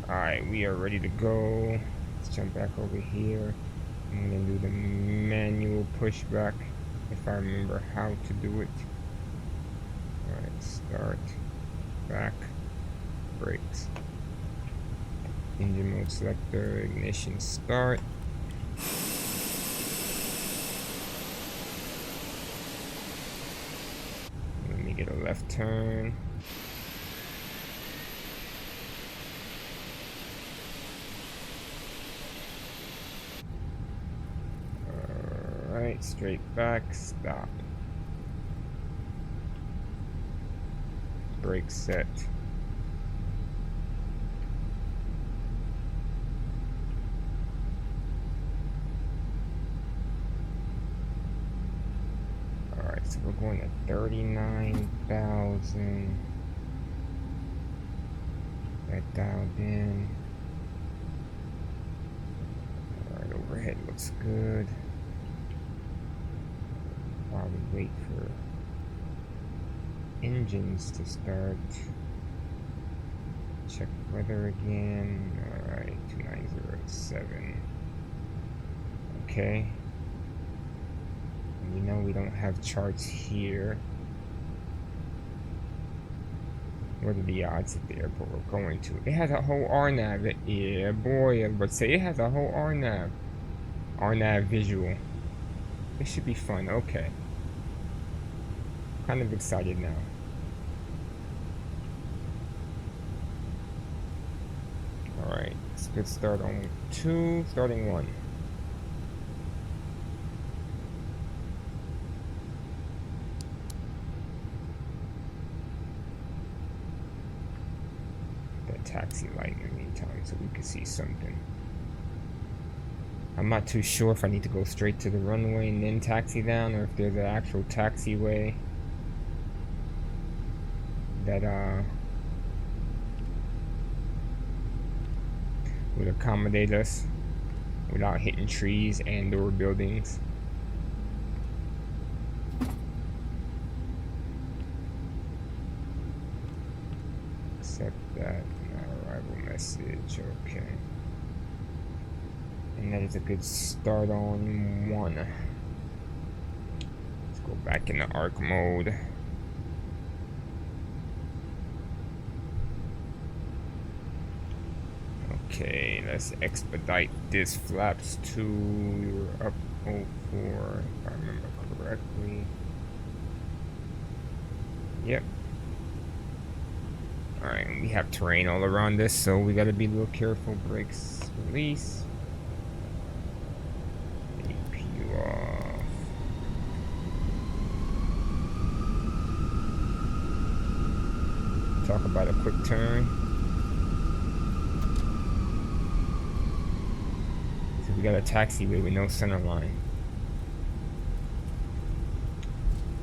Alright, we are ready to go. Let's jump back over here. I'm gonna do the manual pushback if I remember how to do it. Alright, start, back, brakes. Engine mode selector, ignition start. Let me get a left turn. Alright, straight back, stop. Brake set. Alright, so we're going at 39,000. That dialed in. Alright, overhead looks good. While we wait for engines to start. Check weather again. Alright, 2907. Okay. And you know we don't have charts here. What are the odds at the airport we're going to? It has a whole RNAV. Yeah, boy, I was about to say it has a whole RNAV. RNAV visual. This should be fun. Okay. Kind of excited now. Alright, let's get started on 2, starting 1. That taxi light in the meantime so we can see something. I'm not too sure if I need to go straight to the runway and then taxi down, or if there's an actual taxiway that would accommodate us without hitting trees and or buildings. Accept that. Arrival message. Okay. And that is a good start on 1. Let's go back into arc mode. Okay, let's expedite this. Flaps 2. We were up 04, if I remember correctly. Yep. Alright, we have terrain all around us, so we gotta be a little careful. Brakes release. APU off. Talk about a quick turn. So we got a taxiway with no center line.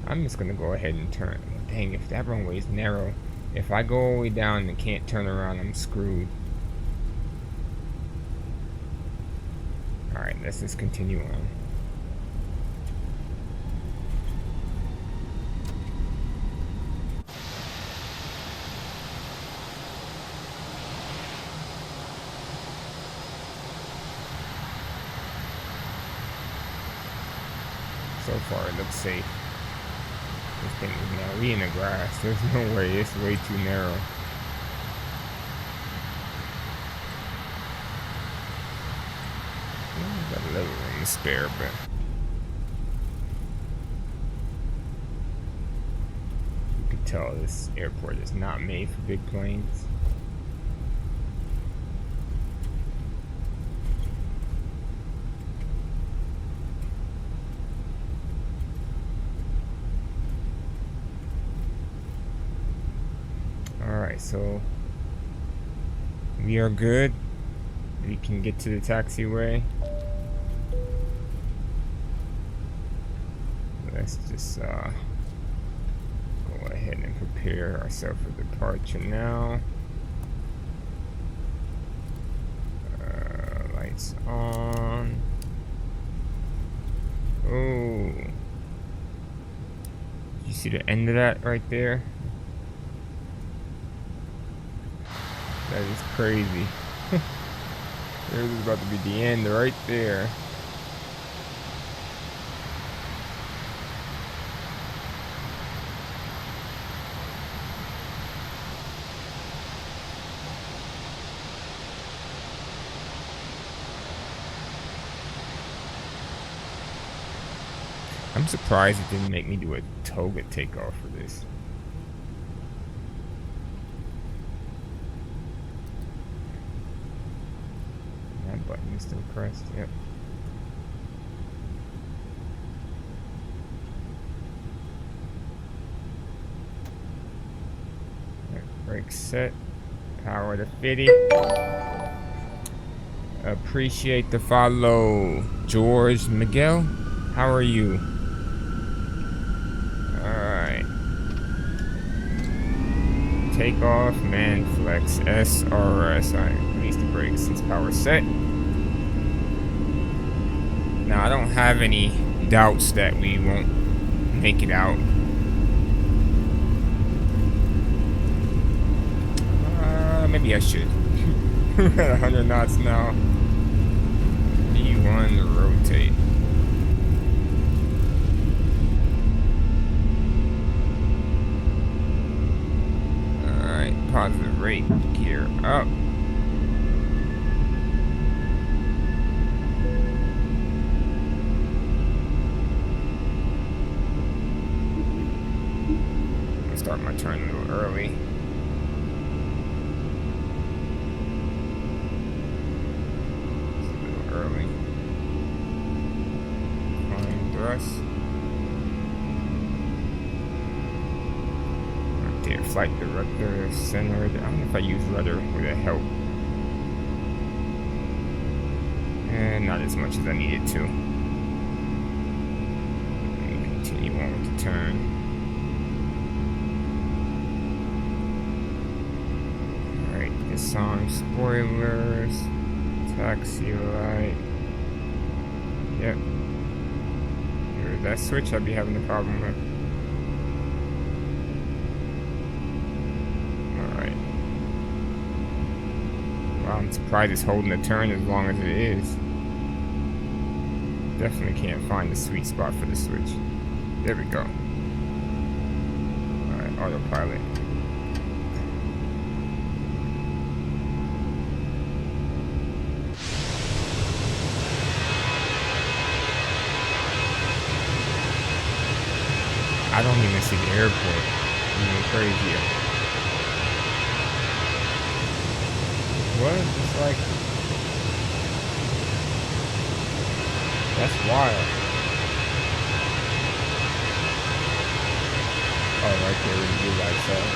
I'm just gonna go ahead and turn. Dang, if that runway is narrow. If I go all the way down and can't turn around, I'm screwed. Alright, let's just continue on. So far, it looks safe. This thing is now we in the grass. There's no way. It's way too narrow. Got a little room to spare, but you can tell this airport is not made for big planes. Alright, so we are good. We can get to the taxiway. Let's just go ahead and prepare ourselves for departure now. Lights on. Oh, you see the end of that right there? That is crazy. There's about to be the end right there. I'm surprised it didn't make me do a toga takeoff for this. That button is still pressed, yep. Brakes set. Power to 50. Appreciate the follow. George Miguel, how are you? Alright. Takeoff, man flex, SRS. Alright, release the brakes since power set. Now I don't have any doubts that we won't make it out. maybe I should. We're at 100 knots now. B1 rotate. Alright, positive rate, gear up. I'll start my turn a little early. Dear flight director, center. I don't know if I use rudder. Would that help? And not as much as I needed to. Let me continue on with the turn. Alright, disarm spoilers. Taxi light. Yep. Here's that switch I'd be having a problem with. I'm surprised it's holding the turn as long as it is. Definitely can't find the sweet spot for the switch. There we go. Alright, autopilot. I don't even see the airport. Even crazier. What? It's like... That's wild. Oh, right there with the blue lights out.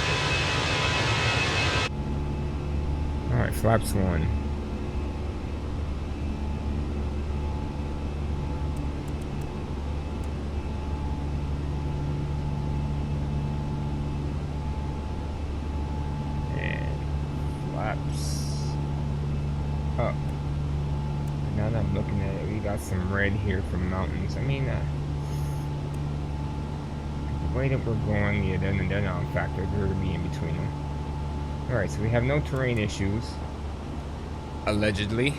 Alright, flaps 1. And flaps up. Now that I'm looking at it, we got some red here from mountains. I mean, the way that we're going, yeah, they're not factored. We're gonna be in between them. Alright, so we have no terrain issues. Allegedly.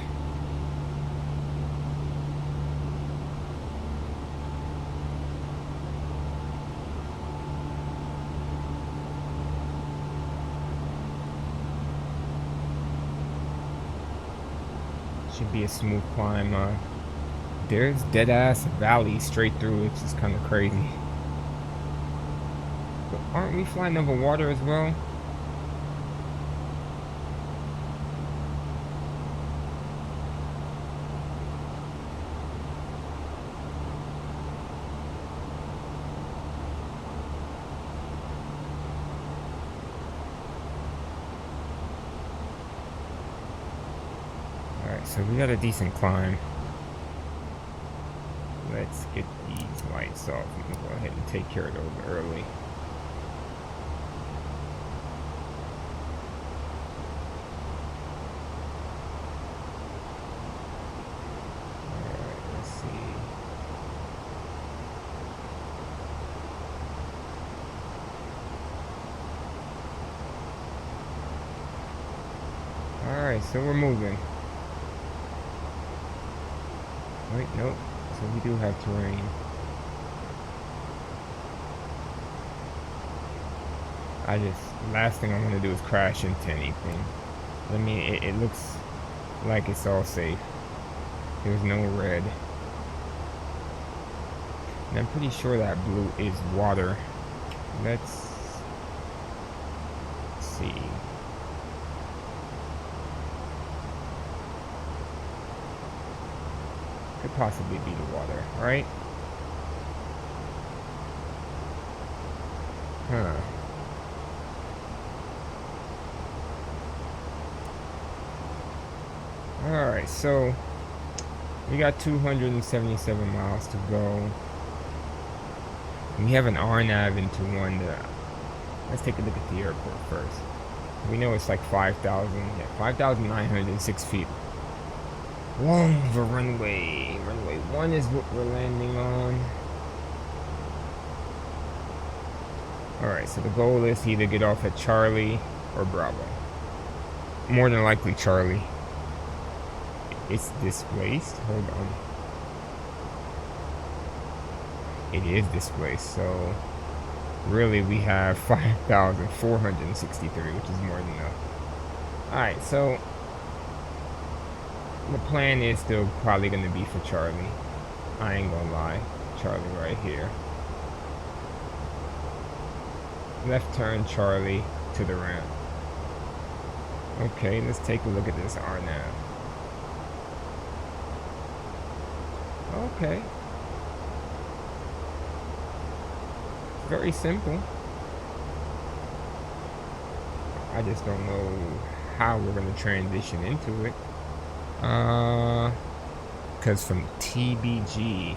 Should be a smooth climb. There's dead ass valley straight through. It's just kind of crazy. But aren't we flying over water as well? So we got a decent climb. Let's get these lights off. We can go ahead and take care of those early. Alright, let's see. Alright, so we're moving. Wait, nope. So we do have terrain. Last thing I'm gonna do is crash into anything. I mean, it looks like it's all safe. There's no red. And I'm pretty sure that blue is water. Let's see. Could possibly be the water, right? Huh. Alright, so we got 277 miles to go. We have an RNAV into one that... Let's take a look at the airport first. We know it's like 5,000, yeah, 5,906 feet. Long of a runway. Runway 1 is what we're landing on. Alright, so the goal is to either get off at Charlie or Bravo. more than likely Charlie. It's displaced. Hold on. It is displaced, so really we have 5,463, which is more than enough. Alright, so the plan is still probably going to be for Charlie. I ain't gonna lie. Charlie right here. Left turn Charlie to the ramp. Okay, let's take a look at this RNAV. Okay. Very simple. I just don't know how we're going to transition into it. Because from TBG,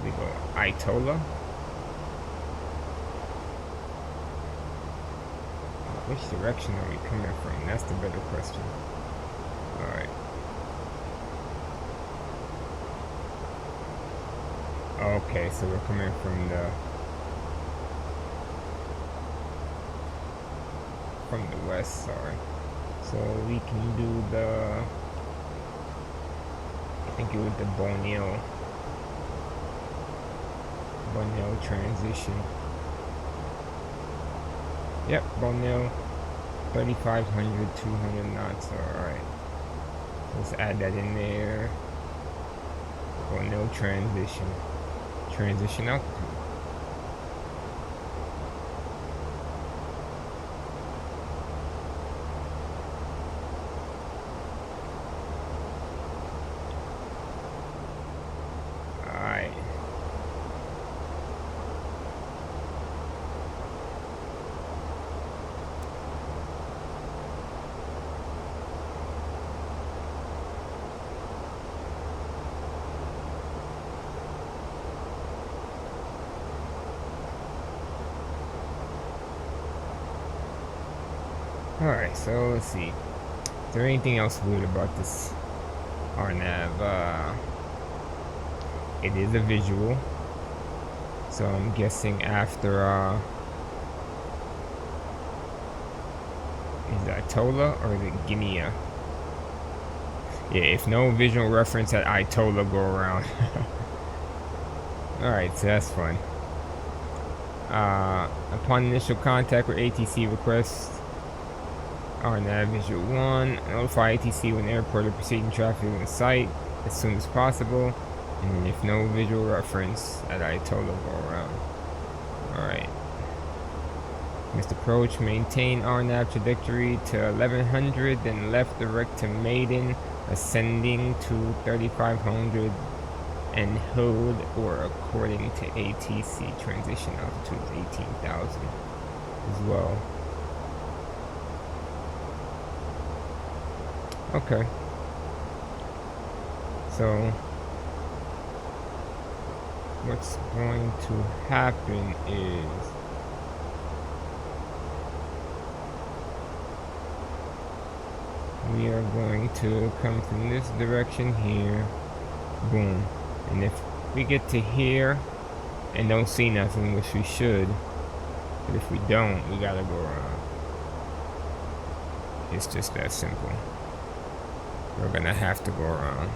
we go Itola. Which direction are we coming from? That's the better question. Alright. Okay, so we're coming from the west, sorry. So we can do the, I think it was the Boneo transition. Yep, Boneo, 3,500, 200 knots, alright. Let's add that in there. Boneo transition. Transition altitude. Alright. Alright, so let's see. Is there anything else weird about this RNAV? It is a visual. So I'm guessing after is it Itola or is it Guinea? Yeah, if no visual reference at Itola, go around. Alright, so that's fun. Upon initial contact with ATC request, RNAV Visual 1, notify ATC when airport or proceeding traffic in sight as soon as possible, and then if no visual reference at Itola, go around. Alright. Missed approach, maintain RNAV trajectory to 1100, then left direct to Maiden, ascending to 3500, and hold or according to ATC, transition altitude is 18,000 as well. Okay. So what's going to happen is we are going to come from this direction here. Boom. And if we get to here and don't see nothing, which we should, but if we don't, we gotta go around. It's just that simple. We're gonna have to go around.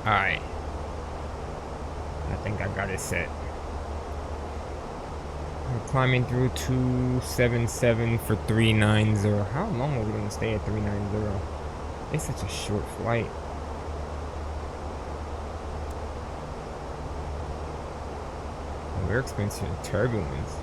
Alright. I think I got it set. We're climbing through 277 for 390. How long are we going to stay at 390? It's such a short flight. We're experiencing turbulence.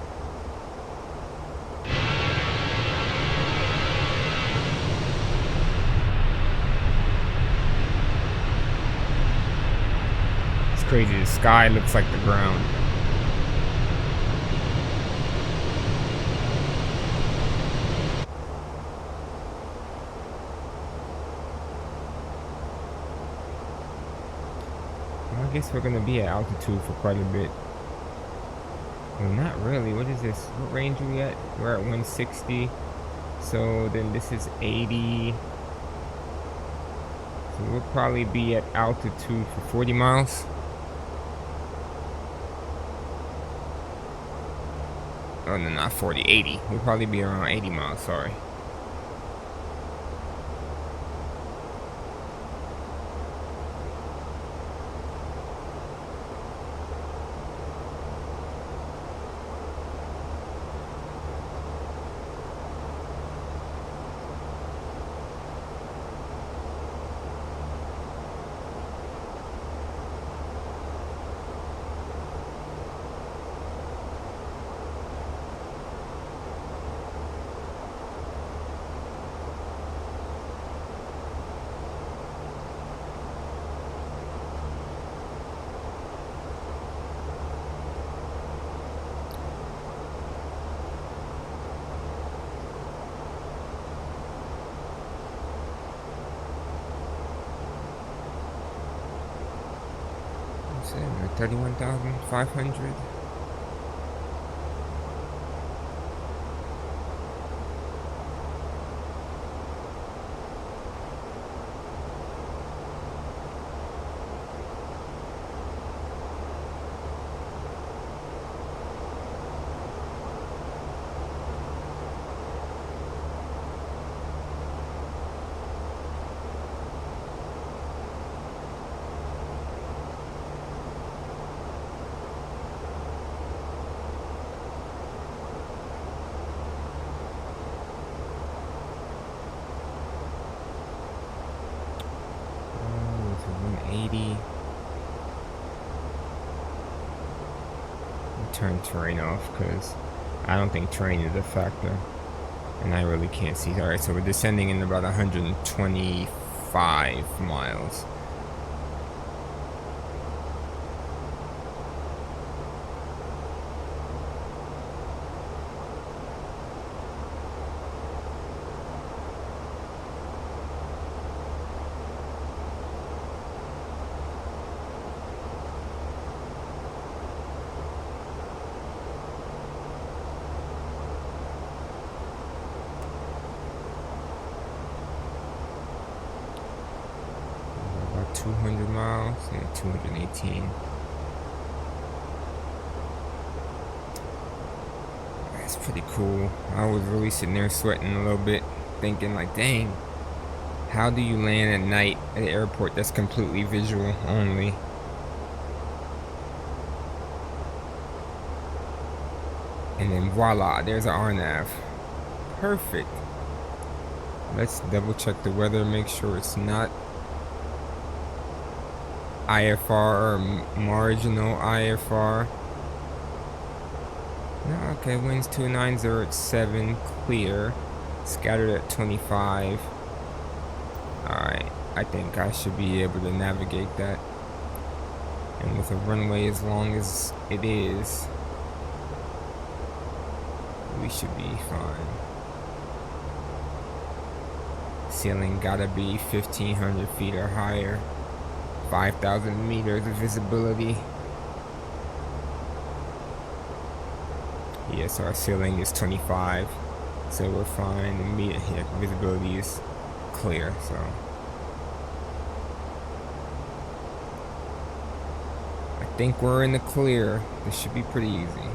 crazy. The sky looks like the ground. Well, I guess we're gonna be at altitude for quite a bit. Well, not really. What is this? What range are we at? We're at 160. So then this is 80. So we'll probably be at altitude for 40 miles. Oh, no, not 40, 80. We'll probably be around 80 miles, sorry. What's that? 31,500. To 180. Turn terrain off because I don't think terrain is a factor, and I really can't see. All right, so we're descending in about 125 miles. About 200 miles, yeah, 218. That's pretty cool. I was really sitting there sweating a little bit, thinking like, dang, how do you land at night at an airport that's completely visual only? And then voila, there's an RNAV. Perfect. Let's double check the weather, make sure it's not IFR or marginal IFR. No, okay, winds 290 at 7, clear. Scattered at 25. Alright, I think I should be able to navigate that. And with a runway as long as it is, we should be fine. Ceiling gotta be 1,500 feet or higher. 5,000 meters of visibility. Yeah, so our ceiling is 25, so we're fine. The visibility is clear, so I think we're in the clear. This should be pretty easy.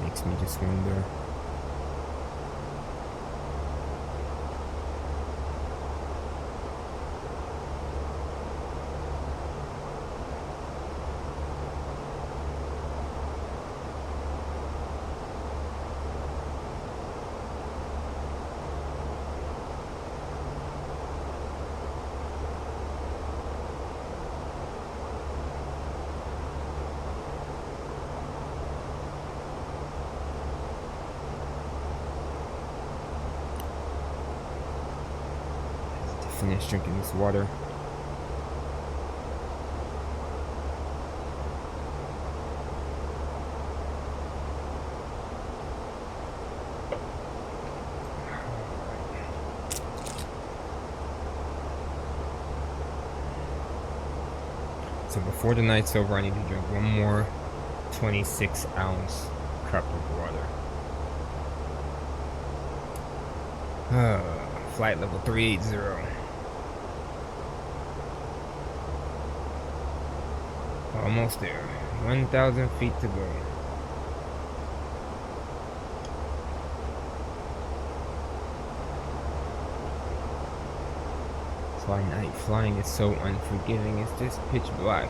Makes me just wonder. finish drinking this water. So before the night's over, I need to drink one more 26-ounce cup of water. Flight level 380. Almost there. 1,000 feet to go. That's why night flying is so unforgiving. It's just pitch black.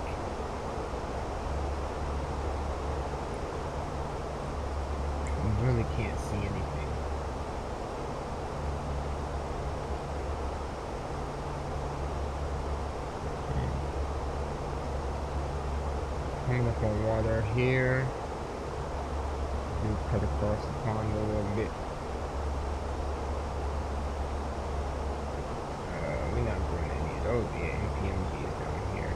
You really can't see anything. Coming up on water here. Do cut across the pond a little bit. We're not doing any of those yet. MPMG is down here.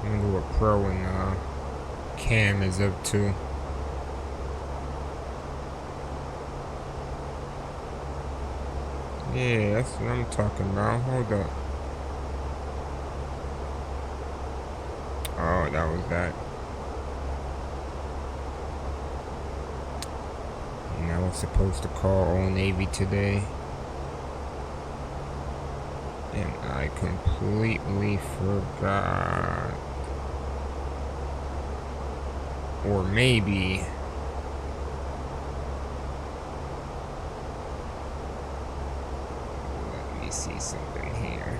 I wonder what Pro and Cam is up to. Yeah, that's what I'm talking about. Hold up. Oh, that was that. And I was supposed to call Old Navy today. And I completely forgot. Or maybe let me see something here.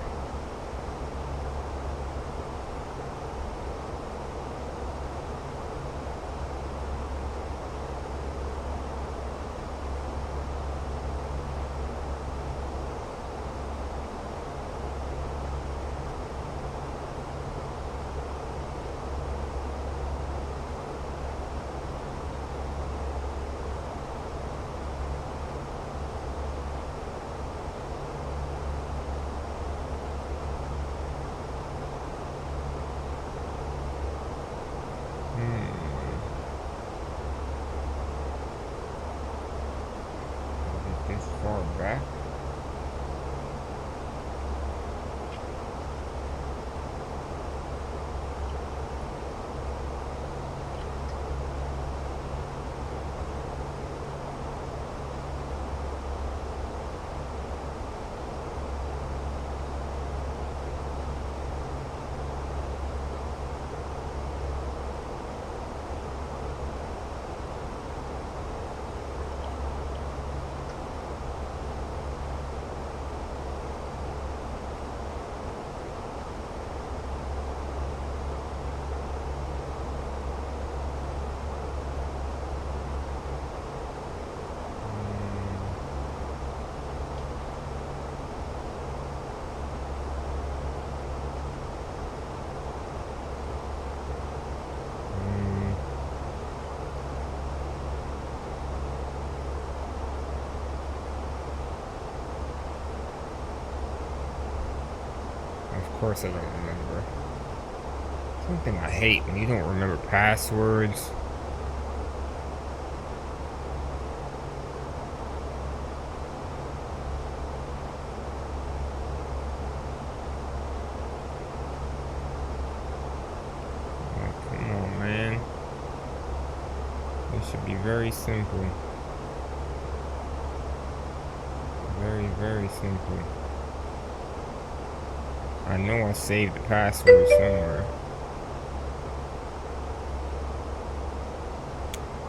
Of course I don't remember. Something I hate when you don't remember passwords. Oh, come on, man. This should be very simple. Very, very simple. I know I saved the password somewhere.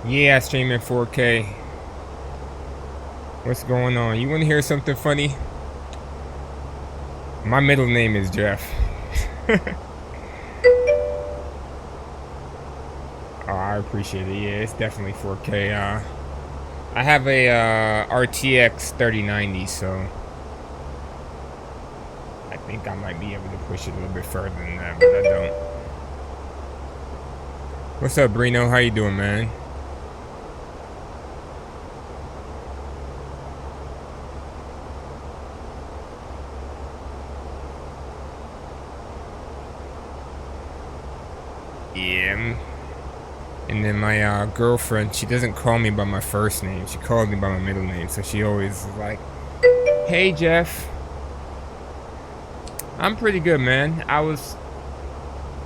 Yeah, I stream in 4K. What's going on? You want to hear something funny? My middle name is Jeff. Oh, I appreciate it. Yeah, it's definitely 4K. I have a RTX 3090, so I think I might be able to push it a little bit further than that, but I don't. What's up, Brino? How you doing, man? Yeah. And then my girlfriend, she doesn't call me by my first name. She calls me by my middle name. So she always is like, hey, Jeff. I'm pretty good, man. I was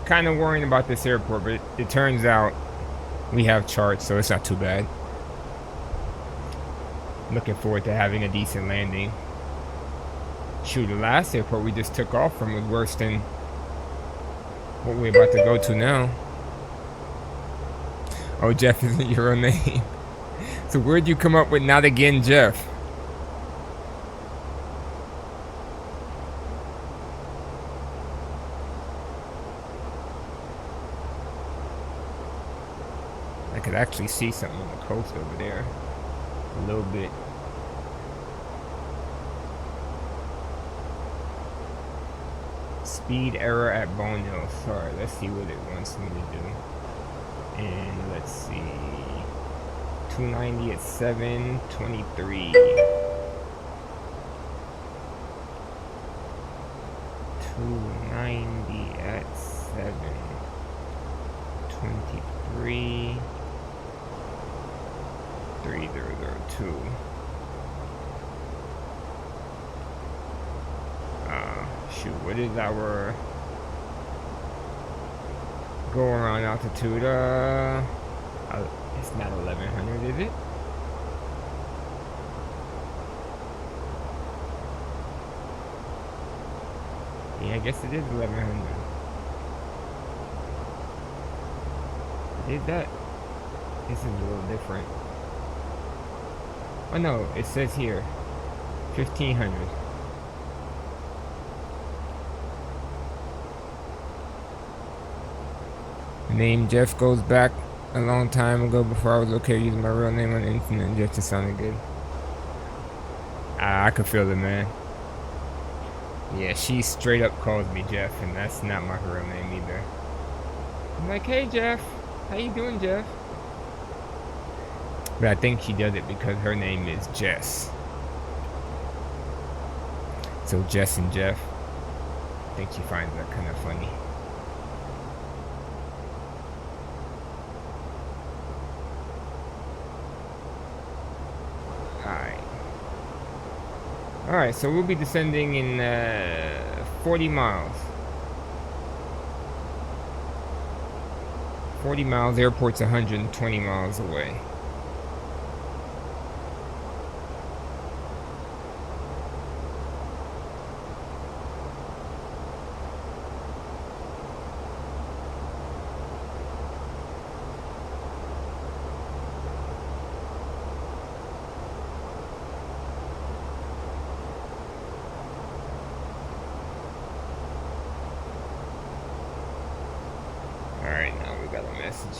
kind of worrying about this airport, but it turns out we have charts, so it's not too bad. Looking forward to having a decent landing. Shoot, the last airport we just took off from was worse than what we're about to go to now. Oh, Jeff isn't your real name. So where'd you come up with not again, Jeff? I could actually see something on the coast over there. A little bit. Speed error at Bone Hill. Sorry, let's see what it wants me to do. And let's see. 290 at 7:23. 290 at 7:23. 3002. Shoot, what is our go around altitude? It's not 1100, is it? Yeah, I guess it is 1100. Is that? This is a little different. Oh no, it says here 1500. The name Jeff goes back a long time ago before I was okay using my real name on the internet. Jeff just sounded good. I could feel it, man. Yeah, she straight up calls me Jeff, and that's not my real name either. I'm like, hey Jeff, how you doing, Jeff? But I think she does it because her name is Jess. So Jess and Jeff. I think she finds that kind of funny. Alright, so we'll be descending in 40 miles. 40 miles, airport's 120 miles away.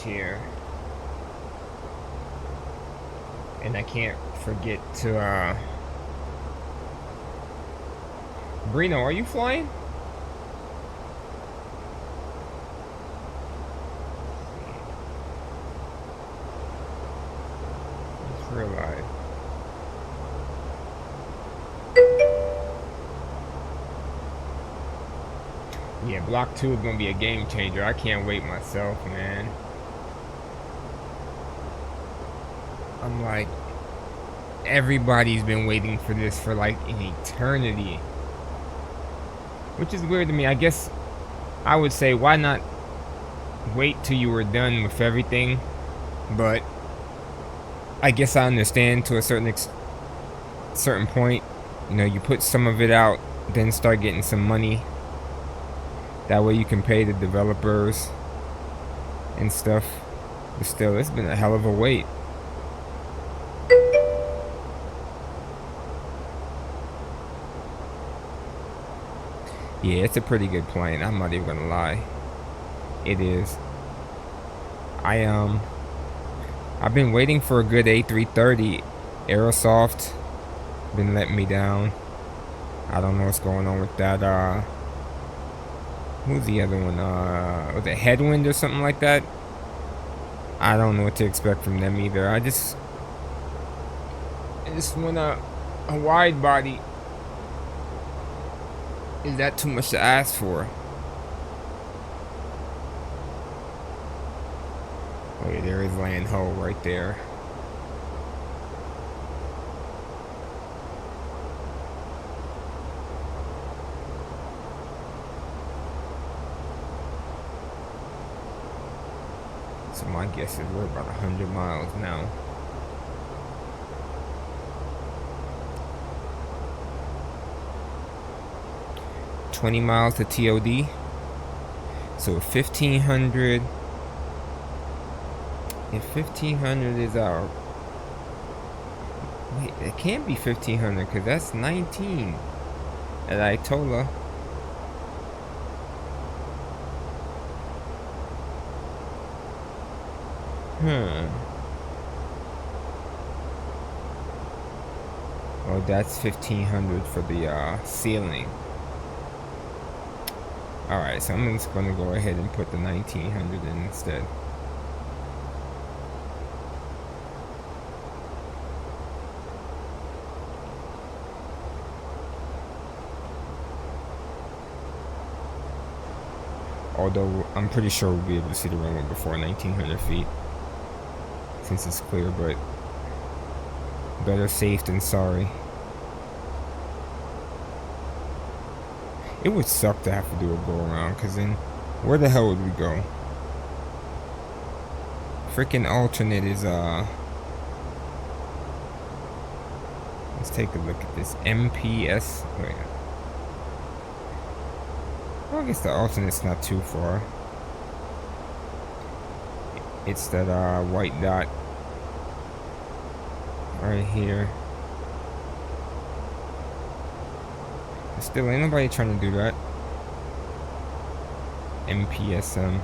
Here, and I can't forget to Brino, are you flying? Just realized. Yeah, Block 2 is gonna be a game changer. I can't wait myself, man. I'm like, everybody's been waiting for this for like an eternity. Which is weird to me. I guess I would say, why not wait till you were done with everything? But I guess I understand to a certain point. You know, you put some of it out, then start getting some money. That way you can pay the developers and stuff. But still, it's been a hell of a wait. Yeah, it's a pretty good plane. I'm not even gonna lie. It is. I've been waiting for a good A330. Aerosoft been letting me down. I don't know what's going on with that. Who's the other one? Was it Headwind or something like that? I don't know what to expect from them either. I just want a wide body. Is that too much to ask for? Oh yeah, there is Land Ho right there. So my guess is we're about 100 miles now. $20 miles to TOD. So 1,500. If 1,500 is our... Wait, it can't be 1,500 because that's 19 at Ayatollah. Oh, that's 1,500 for the ceiling. Alright, so I'm just gonna go ahead and put the 1,900 in instead. Although I'm pretty sure we'll be able to see the runway before 1,900 feet, since it's clear, but better safe than sorry. It would suck to have to do a go around, because then where the hell would we go? Freaking alternate is let's take a look at this MPS. Wait. Well, I guess the alternate's not too far. It's that white dot right here. But still, ain't nobody trying to do that. MPSM.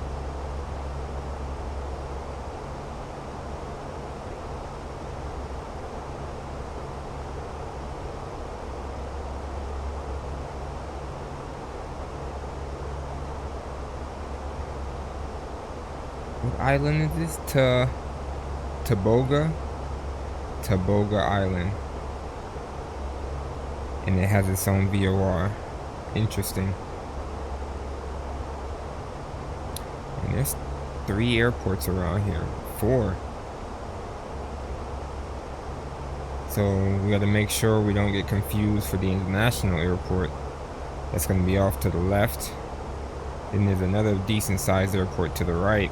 What island is this? Taboga Island. And it has its own VOR. Interesting. And there's 3 airports around here. 4. So we gotta make sure we don't get confused for the international airport. That's gonna be off to the left. Then there's another decent sized airport to the right.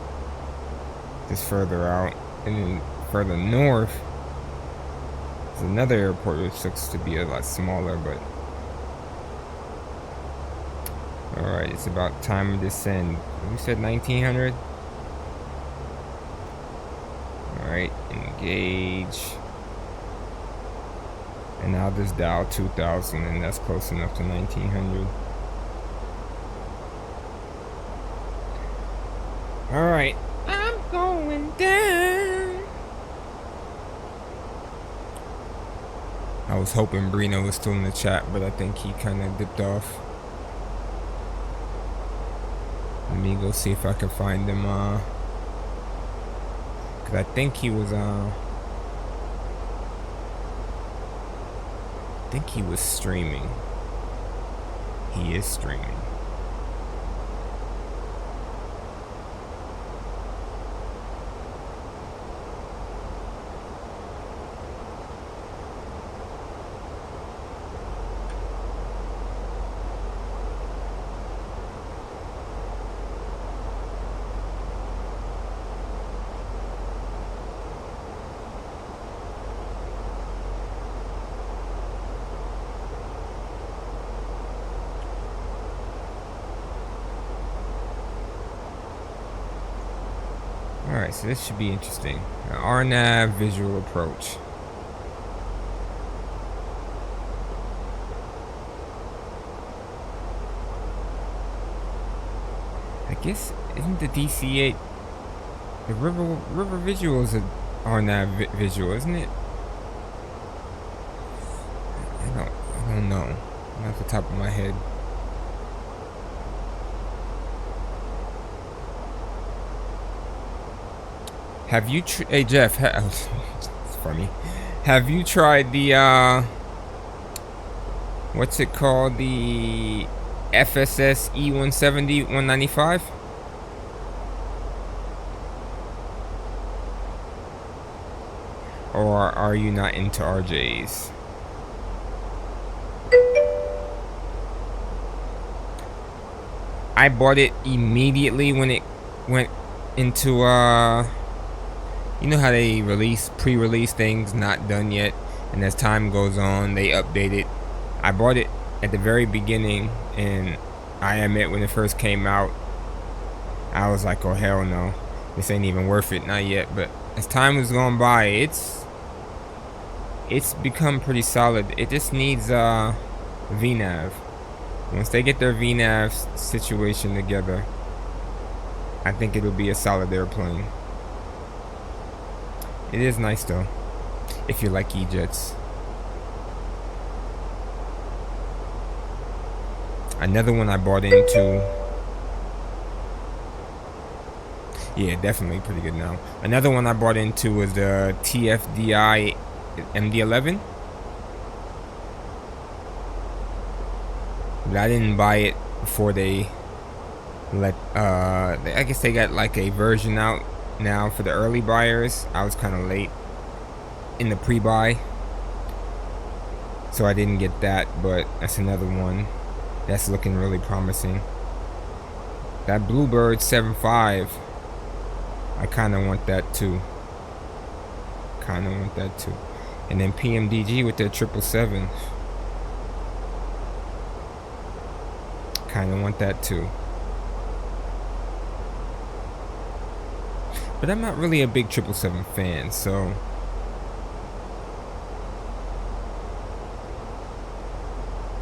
Just further out. And then further north, there's another airport which looks to be a lot smaller, but alright, it's about time to descend. We said 1,900. Alright, engage. And I'll just dial 2,000, and that's close enough to 1,900. Alright, I'm going down. I was hoping Brino was still in the chat, but I think he kind of dipped off. Let me go see if I can find him, cause I think he was, streaming. He is streaming. Alright, so this should be interesting. An RNAV visual approach. I guess, isn't the DC-8... The river visual is an RNAV visual, isn't it? I don't know. Not off the top of my head. Have you hey Jeff, it's funny. Have you tried the what's it called? The FSS E170 195? Or are you not into RJs? I bought it immediately when it went into you know how they pre-release things not done yet, and as time goes on they update it. I bought it at the very beginning, and I admit when it first came out I was like, oh hell no, this ain't even worth it, not yet. But as time has gone by, it's become pretty solid. It just needs VNAV. Once they get their VNAV situation together, I think it'll be a solid airplane. It is nice though, if you like E-jets. Another one I bought into, yeah, definitely pretty good now. Another one I bought into was the TFDI MD-11. But I didn't buy it before they let I guess they got like a version out now for the early buyers. I was kind of late in the pre-buy, so I didn't get that, but that's another one that's looking really promising. That Bluebird 7.5, I kind of want that too. And then PMDG with their 777, kind of want that too. But I'm not really a big 777 fan, so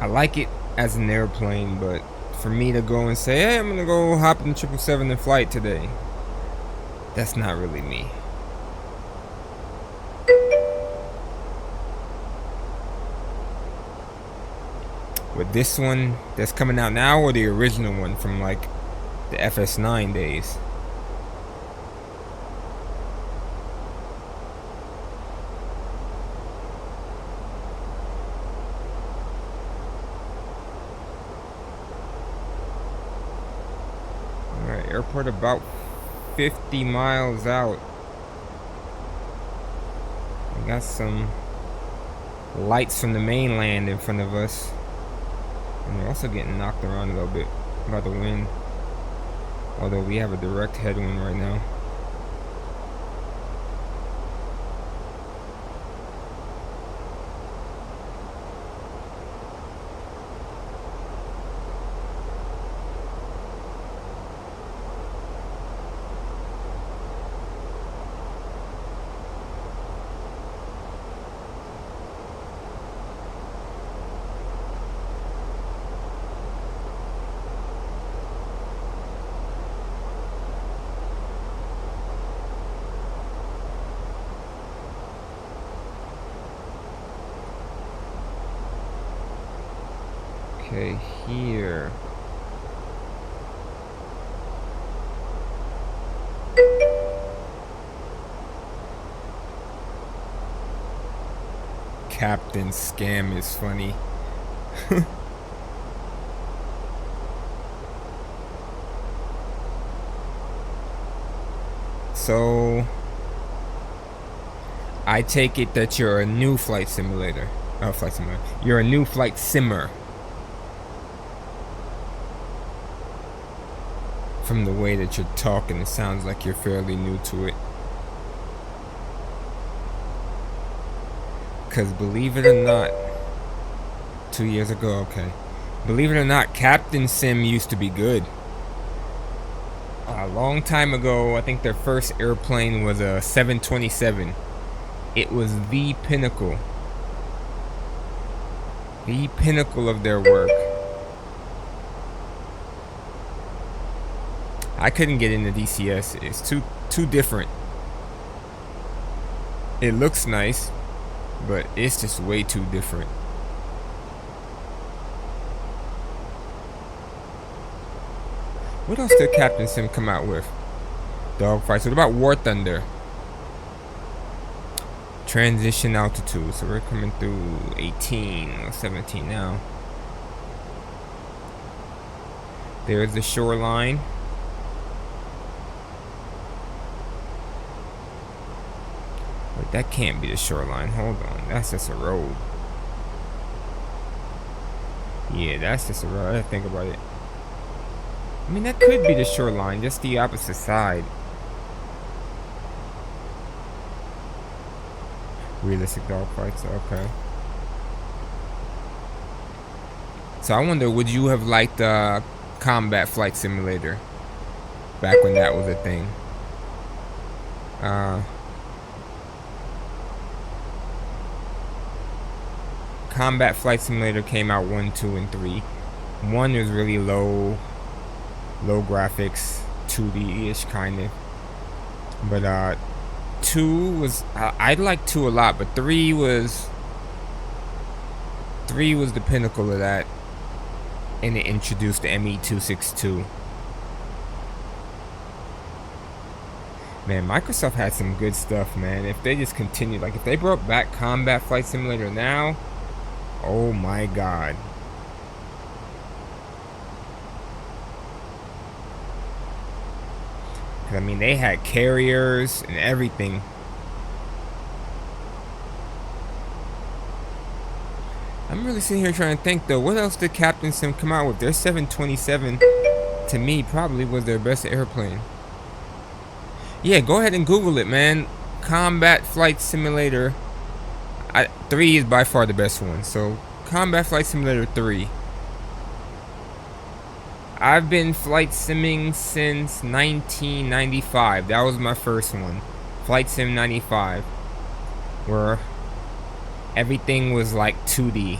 I like it as an airplane, but for me to go and say, hey, I'm gonna go hop in the 777 in flight today, that's not really me. With this one that's coming out now, or the original one from like the FS9 days? Alright, airport about 50 miles out. We got some lights from the mainland in front of us. And we're also getting knocked around a little bit by the wind, although we have a direct headwind right now. Okay, here. Captain Scam is funny. So I take it that you're a new flight simulator. You're a new flight simmer. From the way that you're talking, it sounds like you're fairly new to it. Because believe it or not, 2 years ago, okay. Believe it or not, Captain Sim used to be good. A long time ago, I think their first airplane was a 727. It was the pinnacle. The pinnacle of their work. I couldn't get into DCS. It's too different. It looks nice, but it's just way too different. What else did Captain Sim come out with? Dogfights. What about War Thunder? Transition altitude. So we're coming through 18 or 17 now. There's the shoreline. Wait, that can't be the shoreline. Hold on. That's just a road. Yeah, that's just a road. I gotta think about it. I mean, that could be the shoreline, just the opposite side. Realistic dogfights, okay. So I wonder, would you have liked Combat Flight Simulator back when that was a thing? Combat Flight Simulator came out 1, 2, and 3. 1 was really low graphics, 2D-ish kind of. But 2 was I liked 2 a lot, but 3 was the pinnacle of that, and it introduced the ME-262. Man, Microsoft had some good stuff, man. If they just continued, like if they brought back Combat Flight Simulator now, oh my god. I mean, they had carriers and everything. I'm really sitting here trying to think, though. What else did Captain Sim come out with? Their 727, to me, probably was their best airplane. Yeah, go ahead and Google it, man. Combat Flight Simulator. 3 is by far the best one. So, Combat Flight Simulator 3. I've been flight simming since 1995. That was my first one. Flight Sim 95. Where everything was like 2D,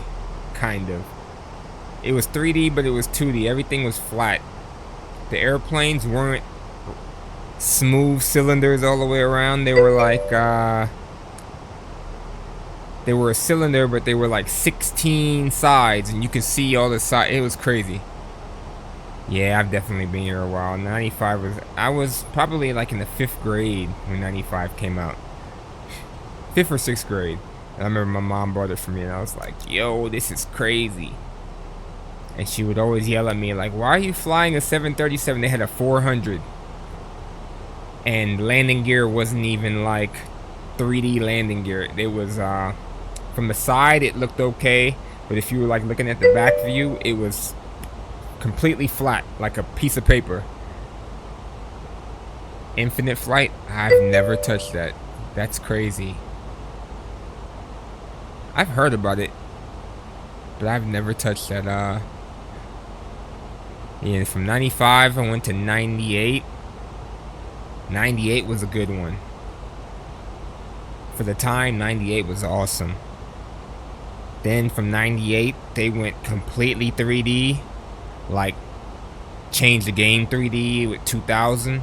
kind of. It was 3D, but it was 2D. Everything was flat. The airplanes weren't smooth cylinders all the way around. They were like, they were a cylinder, but they were like 16 sides, and you could see all the sides. It was crazy. Yeah, I've definitely been here a while. 95 I was probably like in the 5th grade when 95 came out. 5th or 6th grade. And I remember my mom bought it for me, and I was like, yo, this is crazy. And she would always yell at me like, why are you flying a 737? They had a 400. And landing gear wasn't even like 3D landing gear. It was, from the side it looked okay, but if you were like looking at the back view, it was completely flat, like a piece of paper. Infinite flight, I've never touched that. That's crazy. I've heard about it, but I've never touched that. Yeah, from 95 I went to 98. 98 was a good one. For the time, 98 was awesome. Then from 98 they went completely 3D. Like, changed the game 3D with 2000,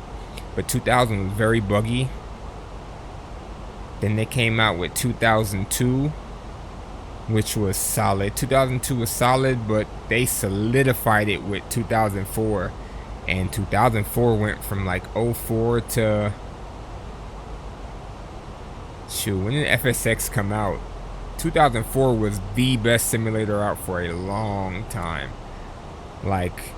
but 2000 was very buggy. Then they came out with 2002, which was solid. 2002 was solid, but they solidified it with 2004, and 2004 went from like 04 to, shoot, when did FSX come out? 2004 was the best simulator out for a long time. Like,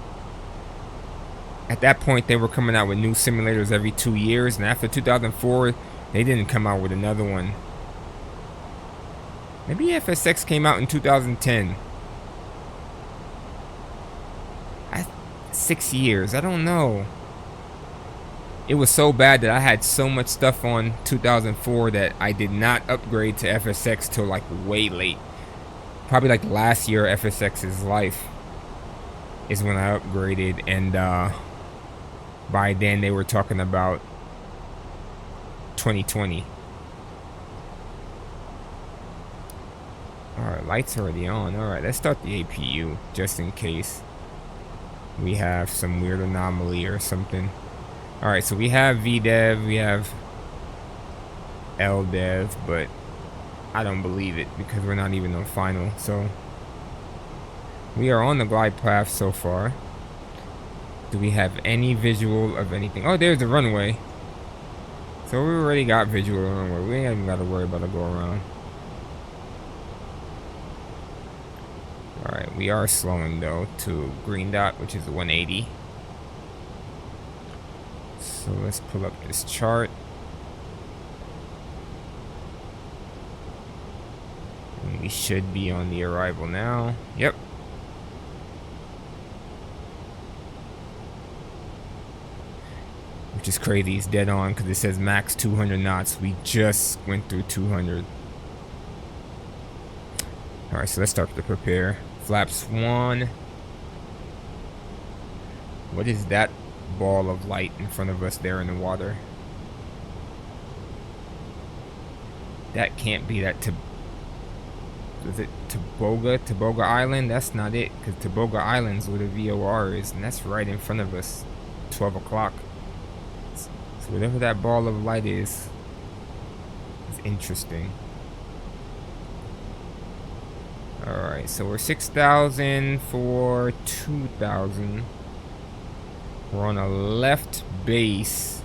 at that point they were coming out with new simulators every 2 years, and after 2004 they didn't come out with another one. Maybe FSX came out in 2010. 6 years, I don't know. It was so bad that I had so much stuff on 2004 that I did not upgrade to FSX till like way late. Probably like last year FSX's life is when I upgraded, and by then they were talking about 2020. Alright, lights already on. Alright, let's start the APU just in case we have some weird anomaly or something. Alright, so we have VDEV, we have LDEV, but I don't believe it because we're not even on final. So we are on the glide path so far. Do we have any visual of anything? Oh, there's the runway. So we already got visual of the runway. We ain't even got to worry about a go around. Alright, we are slowing though to green dot, which is 180. So let's pull up this chart. And we should be on the arrival now. Yep. Which is crazy, it's dead on because it says max 200 knots. We just went through 200. Alright, so let's start to prepare. Flaps 1. What is that ball of light in front of us there in the water? That can't be that. Is it Toboga Island? That's not it, because Toboga Island's where the VOR is, and that's right in front of us. 12 o'clock. So whatever that ball of light is interesting. Alright, so we're 6,000 for 2,000. We're on a left base.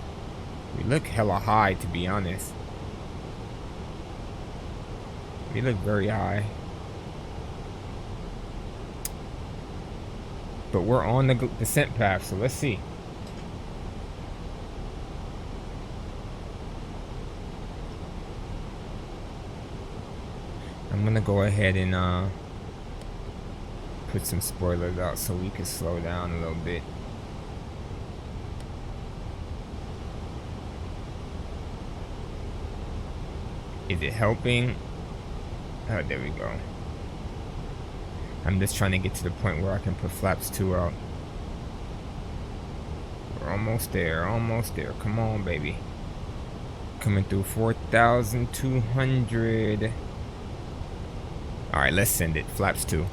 We look hella high, to be honest. We look very high. But we're on the descent path, so let's see. I'm gonna go ahead and put some spoilers out so we can slow down a little bit. Is it helping? Oh, there we go. I'm just trying to get to the point where I can put flaps 2 out. We're almost there, almost there. Come on, baby. Coming through 4,200. Alright, let's send it. Flaps 2.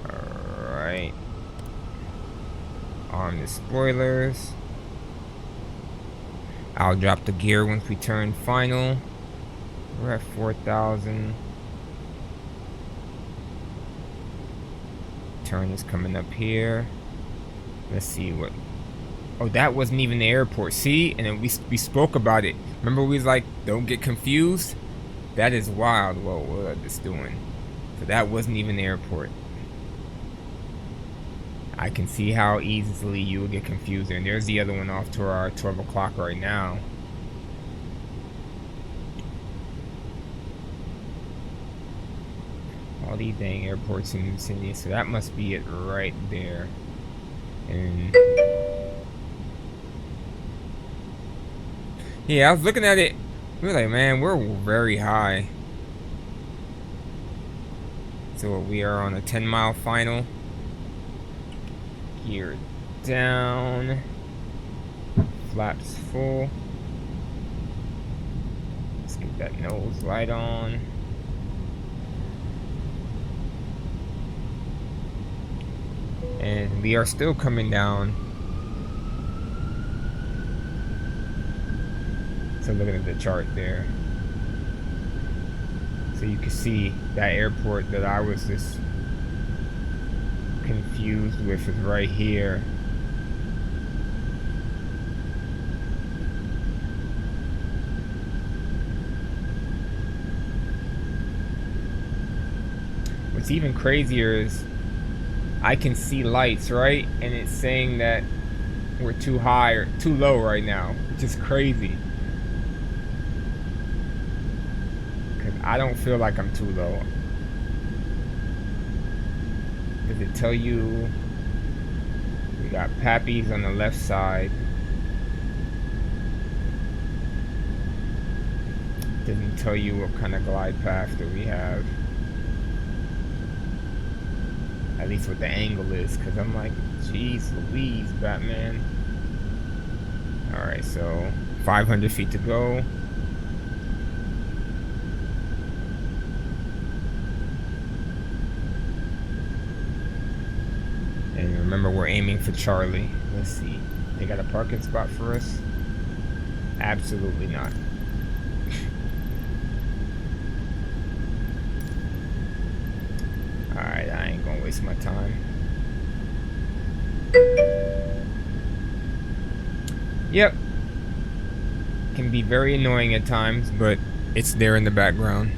Alright. Arm the spoilers. I'll drop the gear once we turn final. We're at 4,000. Turn is coming up here. Let's see what... Oh, that wasn't even the airport. See? And then we spoke about it. Remember we was like, don't get confused? That is wild. Whoa, what are this doing? So that wasn't even the airport. I can see how easily you will get confused. And there's the other one off to our 12 o'clock right now. All these dang airports in the vicinity. So that must be it right there. And... yeah, I was looking at it. We were like, man, we're very high. So we are on a 10-mile final. Gear down. Flaps full. Let's get that nose light on. And we are still coming down. So looking at the chart there. So you can see that airport that I was just confused with is right here. What's even crazier is I can see lights, right? And it's saying that we're too high or too low right now, which is crazy. I don't feel like I'm too low. Does it tell you we got Pappies on the left side? Doesn't tell you what kind of glide path that we have. At least what the angle is, because I'm like, geez Louise, Batman. Alright, so 500 feet to go. And remember, we're aiming for Charlie. Let's see. They got a parking spot for us? Absolutely not. Alright, I ain't gonna waste my time. Yep. Can be very annoying at times, but it's there in the background.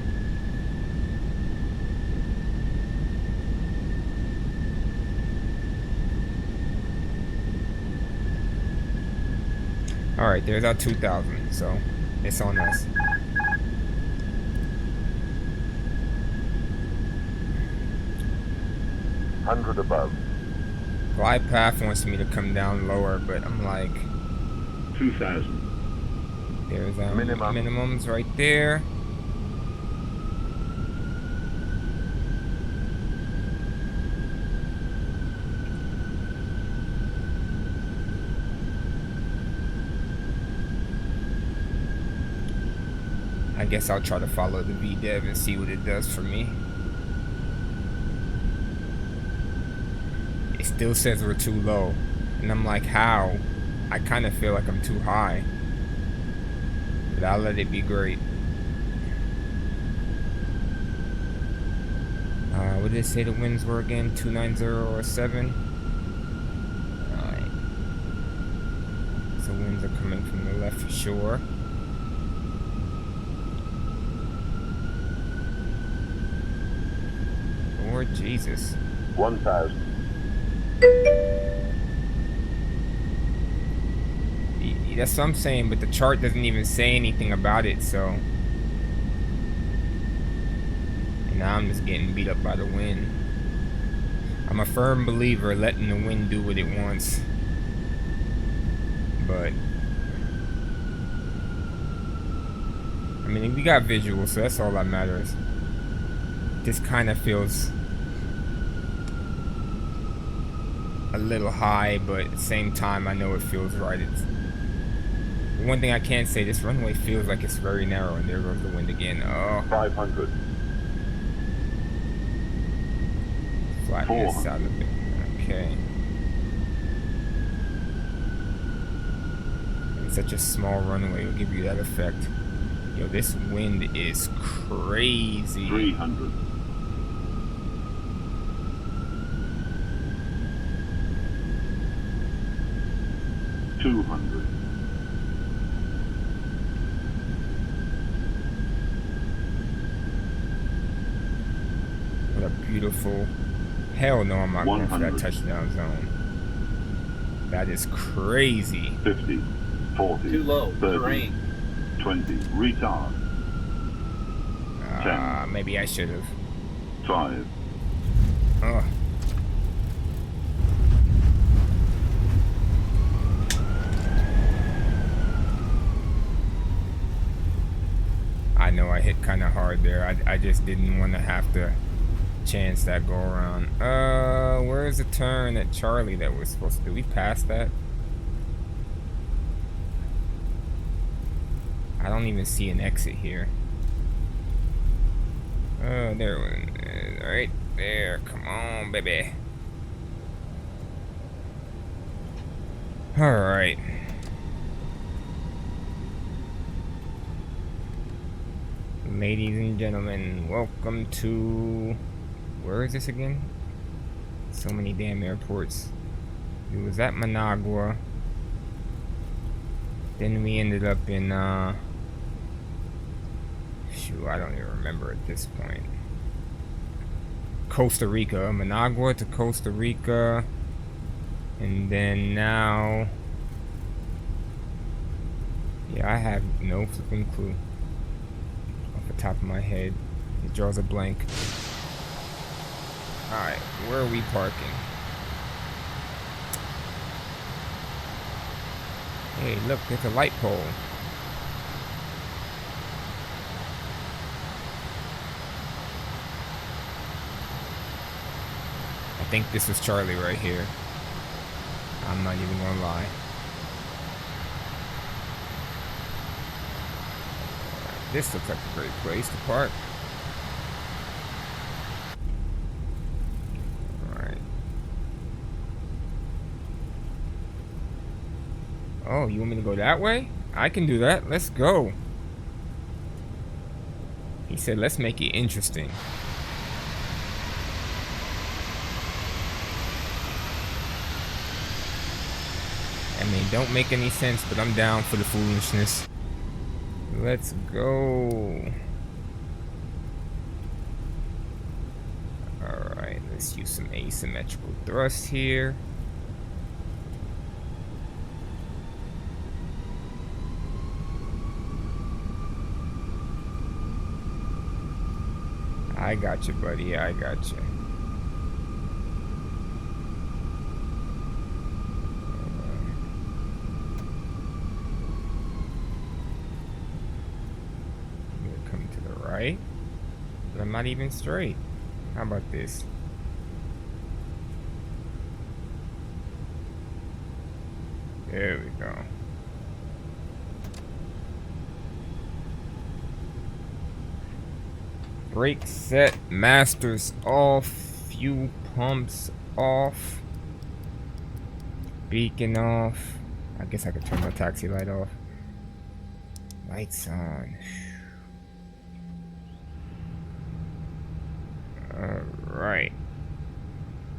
Alright, there's our 2,000, so it's on us. Hundred above. Glide path wants me to come down lower, but I'm like, 2,000. there's Minimum. minimums right there. I guess I'll try to follow the VDEV and see what it does for me. It still says we're too low. And I'm like, how? I kind of feel like I'm too high. But I'll let it be great. What did it say the winds were again? 290 or 7? Alright. So winds are coming from the left for sure. Lord Jesus. 1,000. That's what I'm saying, but the chart doesn't even say anything about it, so. And now I'm just getting beat up by the wind. I'm a firm believer letting the wind do what it wants. But I mean, we got visuals, so that's all that matters. This kind of feels a little high, but at the same time I know it feels right. It's one thing I can say, this runway feels like it's very narrow, and there goes the wind again. Oh, 500. flatten this out a bit. Okay. And such a small runway will give you that effect. Yo, this wind is crazy. 300. 200. What a beautiful... Hell no, I'm not going for that 100. touchdown zone. That is crazy. 50. 40. Too low. 30. Terrain. 20. Retard. 10. Maybe I should have. 5. Oh. I know I hit kind of hard there. I just didn't want to have to chance that go around. Where's the turn at Charlie that we're supposed to do? We passed that? I don't even see an exit here. Oh, there one is. Right there. Come on, baby. Alright. Ladies and gentlemen, welcome to... Where is this again? So many damn airports. It was at Managua. Then we ended up in, shoot, I don't even remember at this point. Costa Rica. Managua to Costa Rica. And then now... Yeah, I have no flipping clue. Off the top of my head. It draws a blank. Alright, where are we parking? Hey, look, there's a light pole. I think this was Charlie right here. I'm not even gonna lie. This looks like a great place to park. Alright. Oh, you want me to go that way? I can do that. Let's go. He said, let's make it interesting. I mean, don't make any sense, but I'm down for the foolishness. Let's go. Alright, let's use some asymmetrical thrust here. I got you, buddy. I got you. Come to the right, but I'm not even straight. How about this? There we go. Brake set, masters off, fuel pumps off, beacon off. I guess I could turn my taxi light off. Lights on. Alright.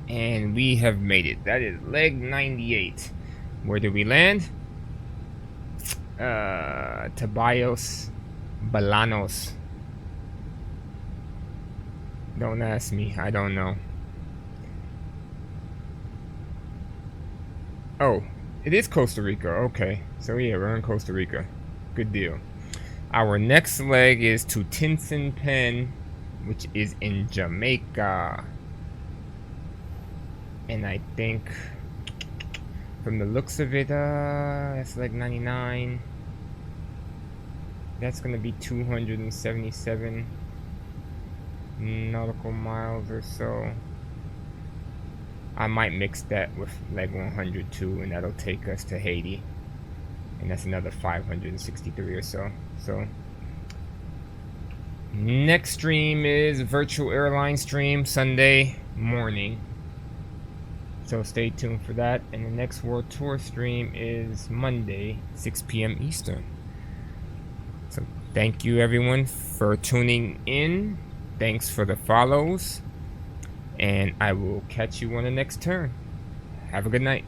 And we have made it. That is leg 98. Where did we land? Tobias Balanos. Don't ask me. I don't know. Oh, it is Costa Rica. Okay. So yeah, we're in Costa Rica. Good deal. Our next leg is to Tinson Pen, which is in Jamaica. And I think from the looks of it, that's leg 99. That's gonna be 277 nautical miles or so. I might mix that with leg 100 too, and that'll take us to Haiti, and that's another 563 or so. So next stream is virtual airline stream Sunday morning, so stay tuned for that. And the next world tour stream is Monday 6 p.m. Eastern. So thank you everyone for tuning in. Thanks for the follows, and I will catch you on the next turn. Have a good night.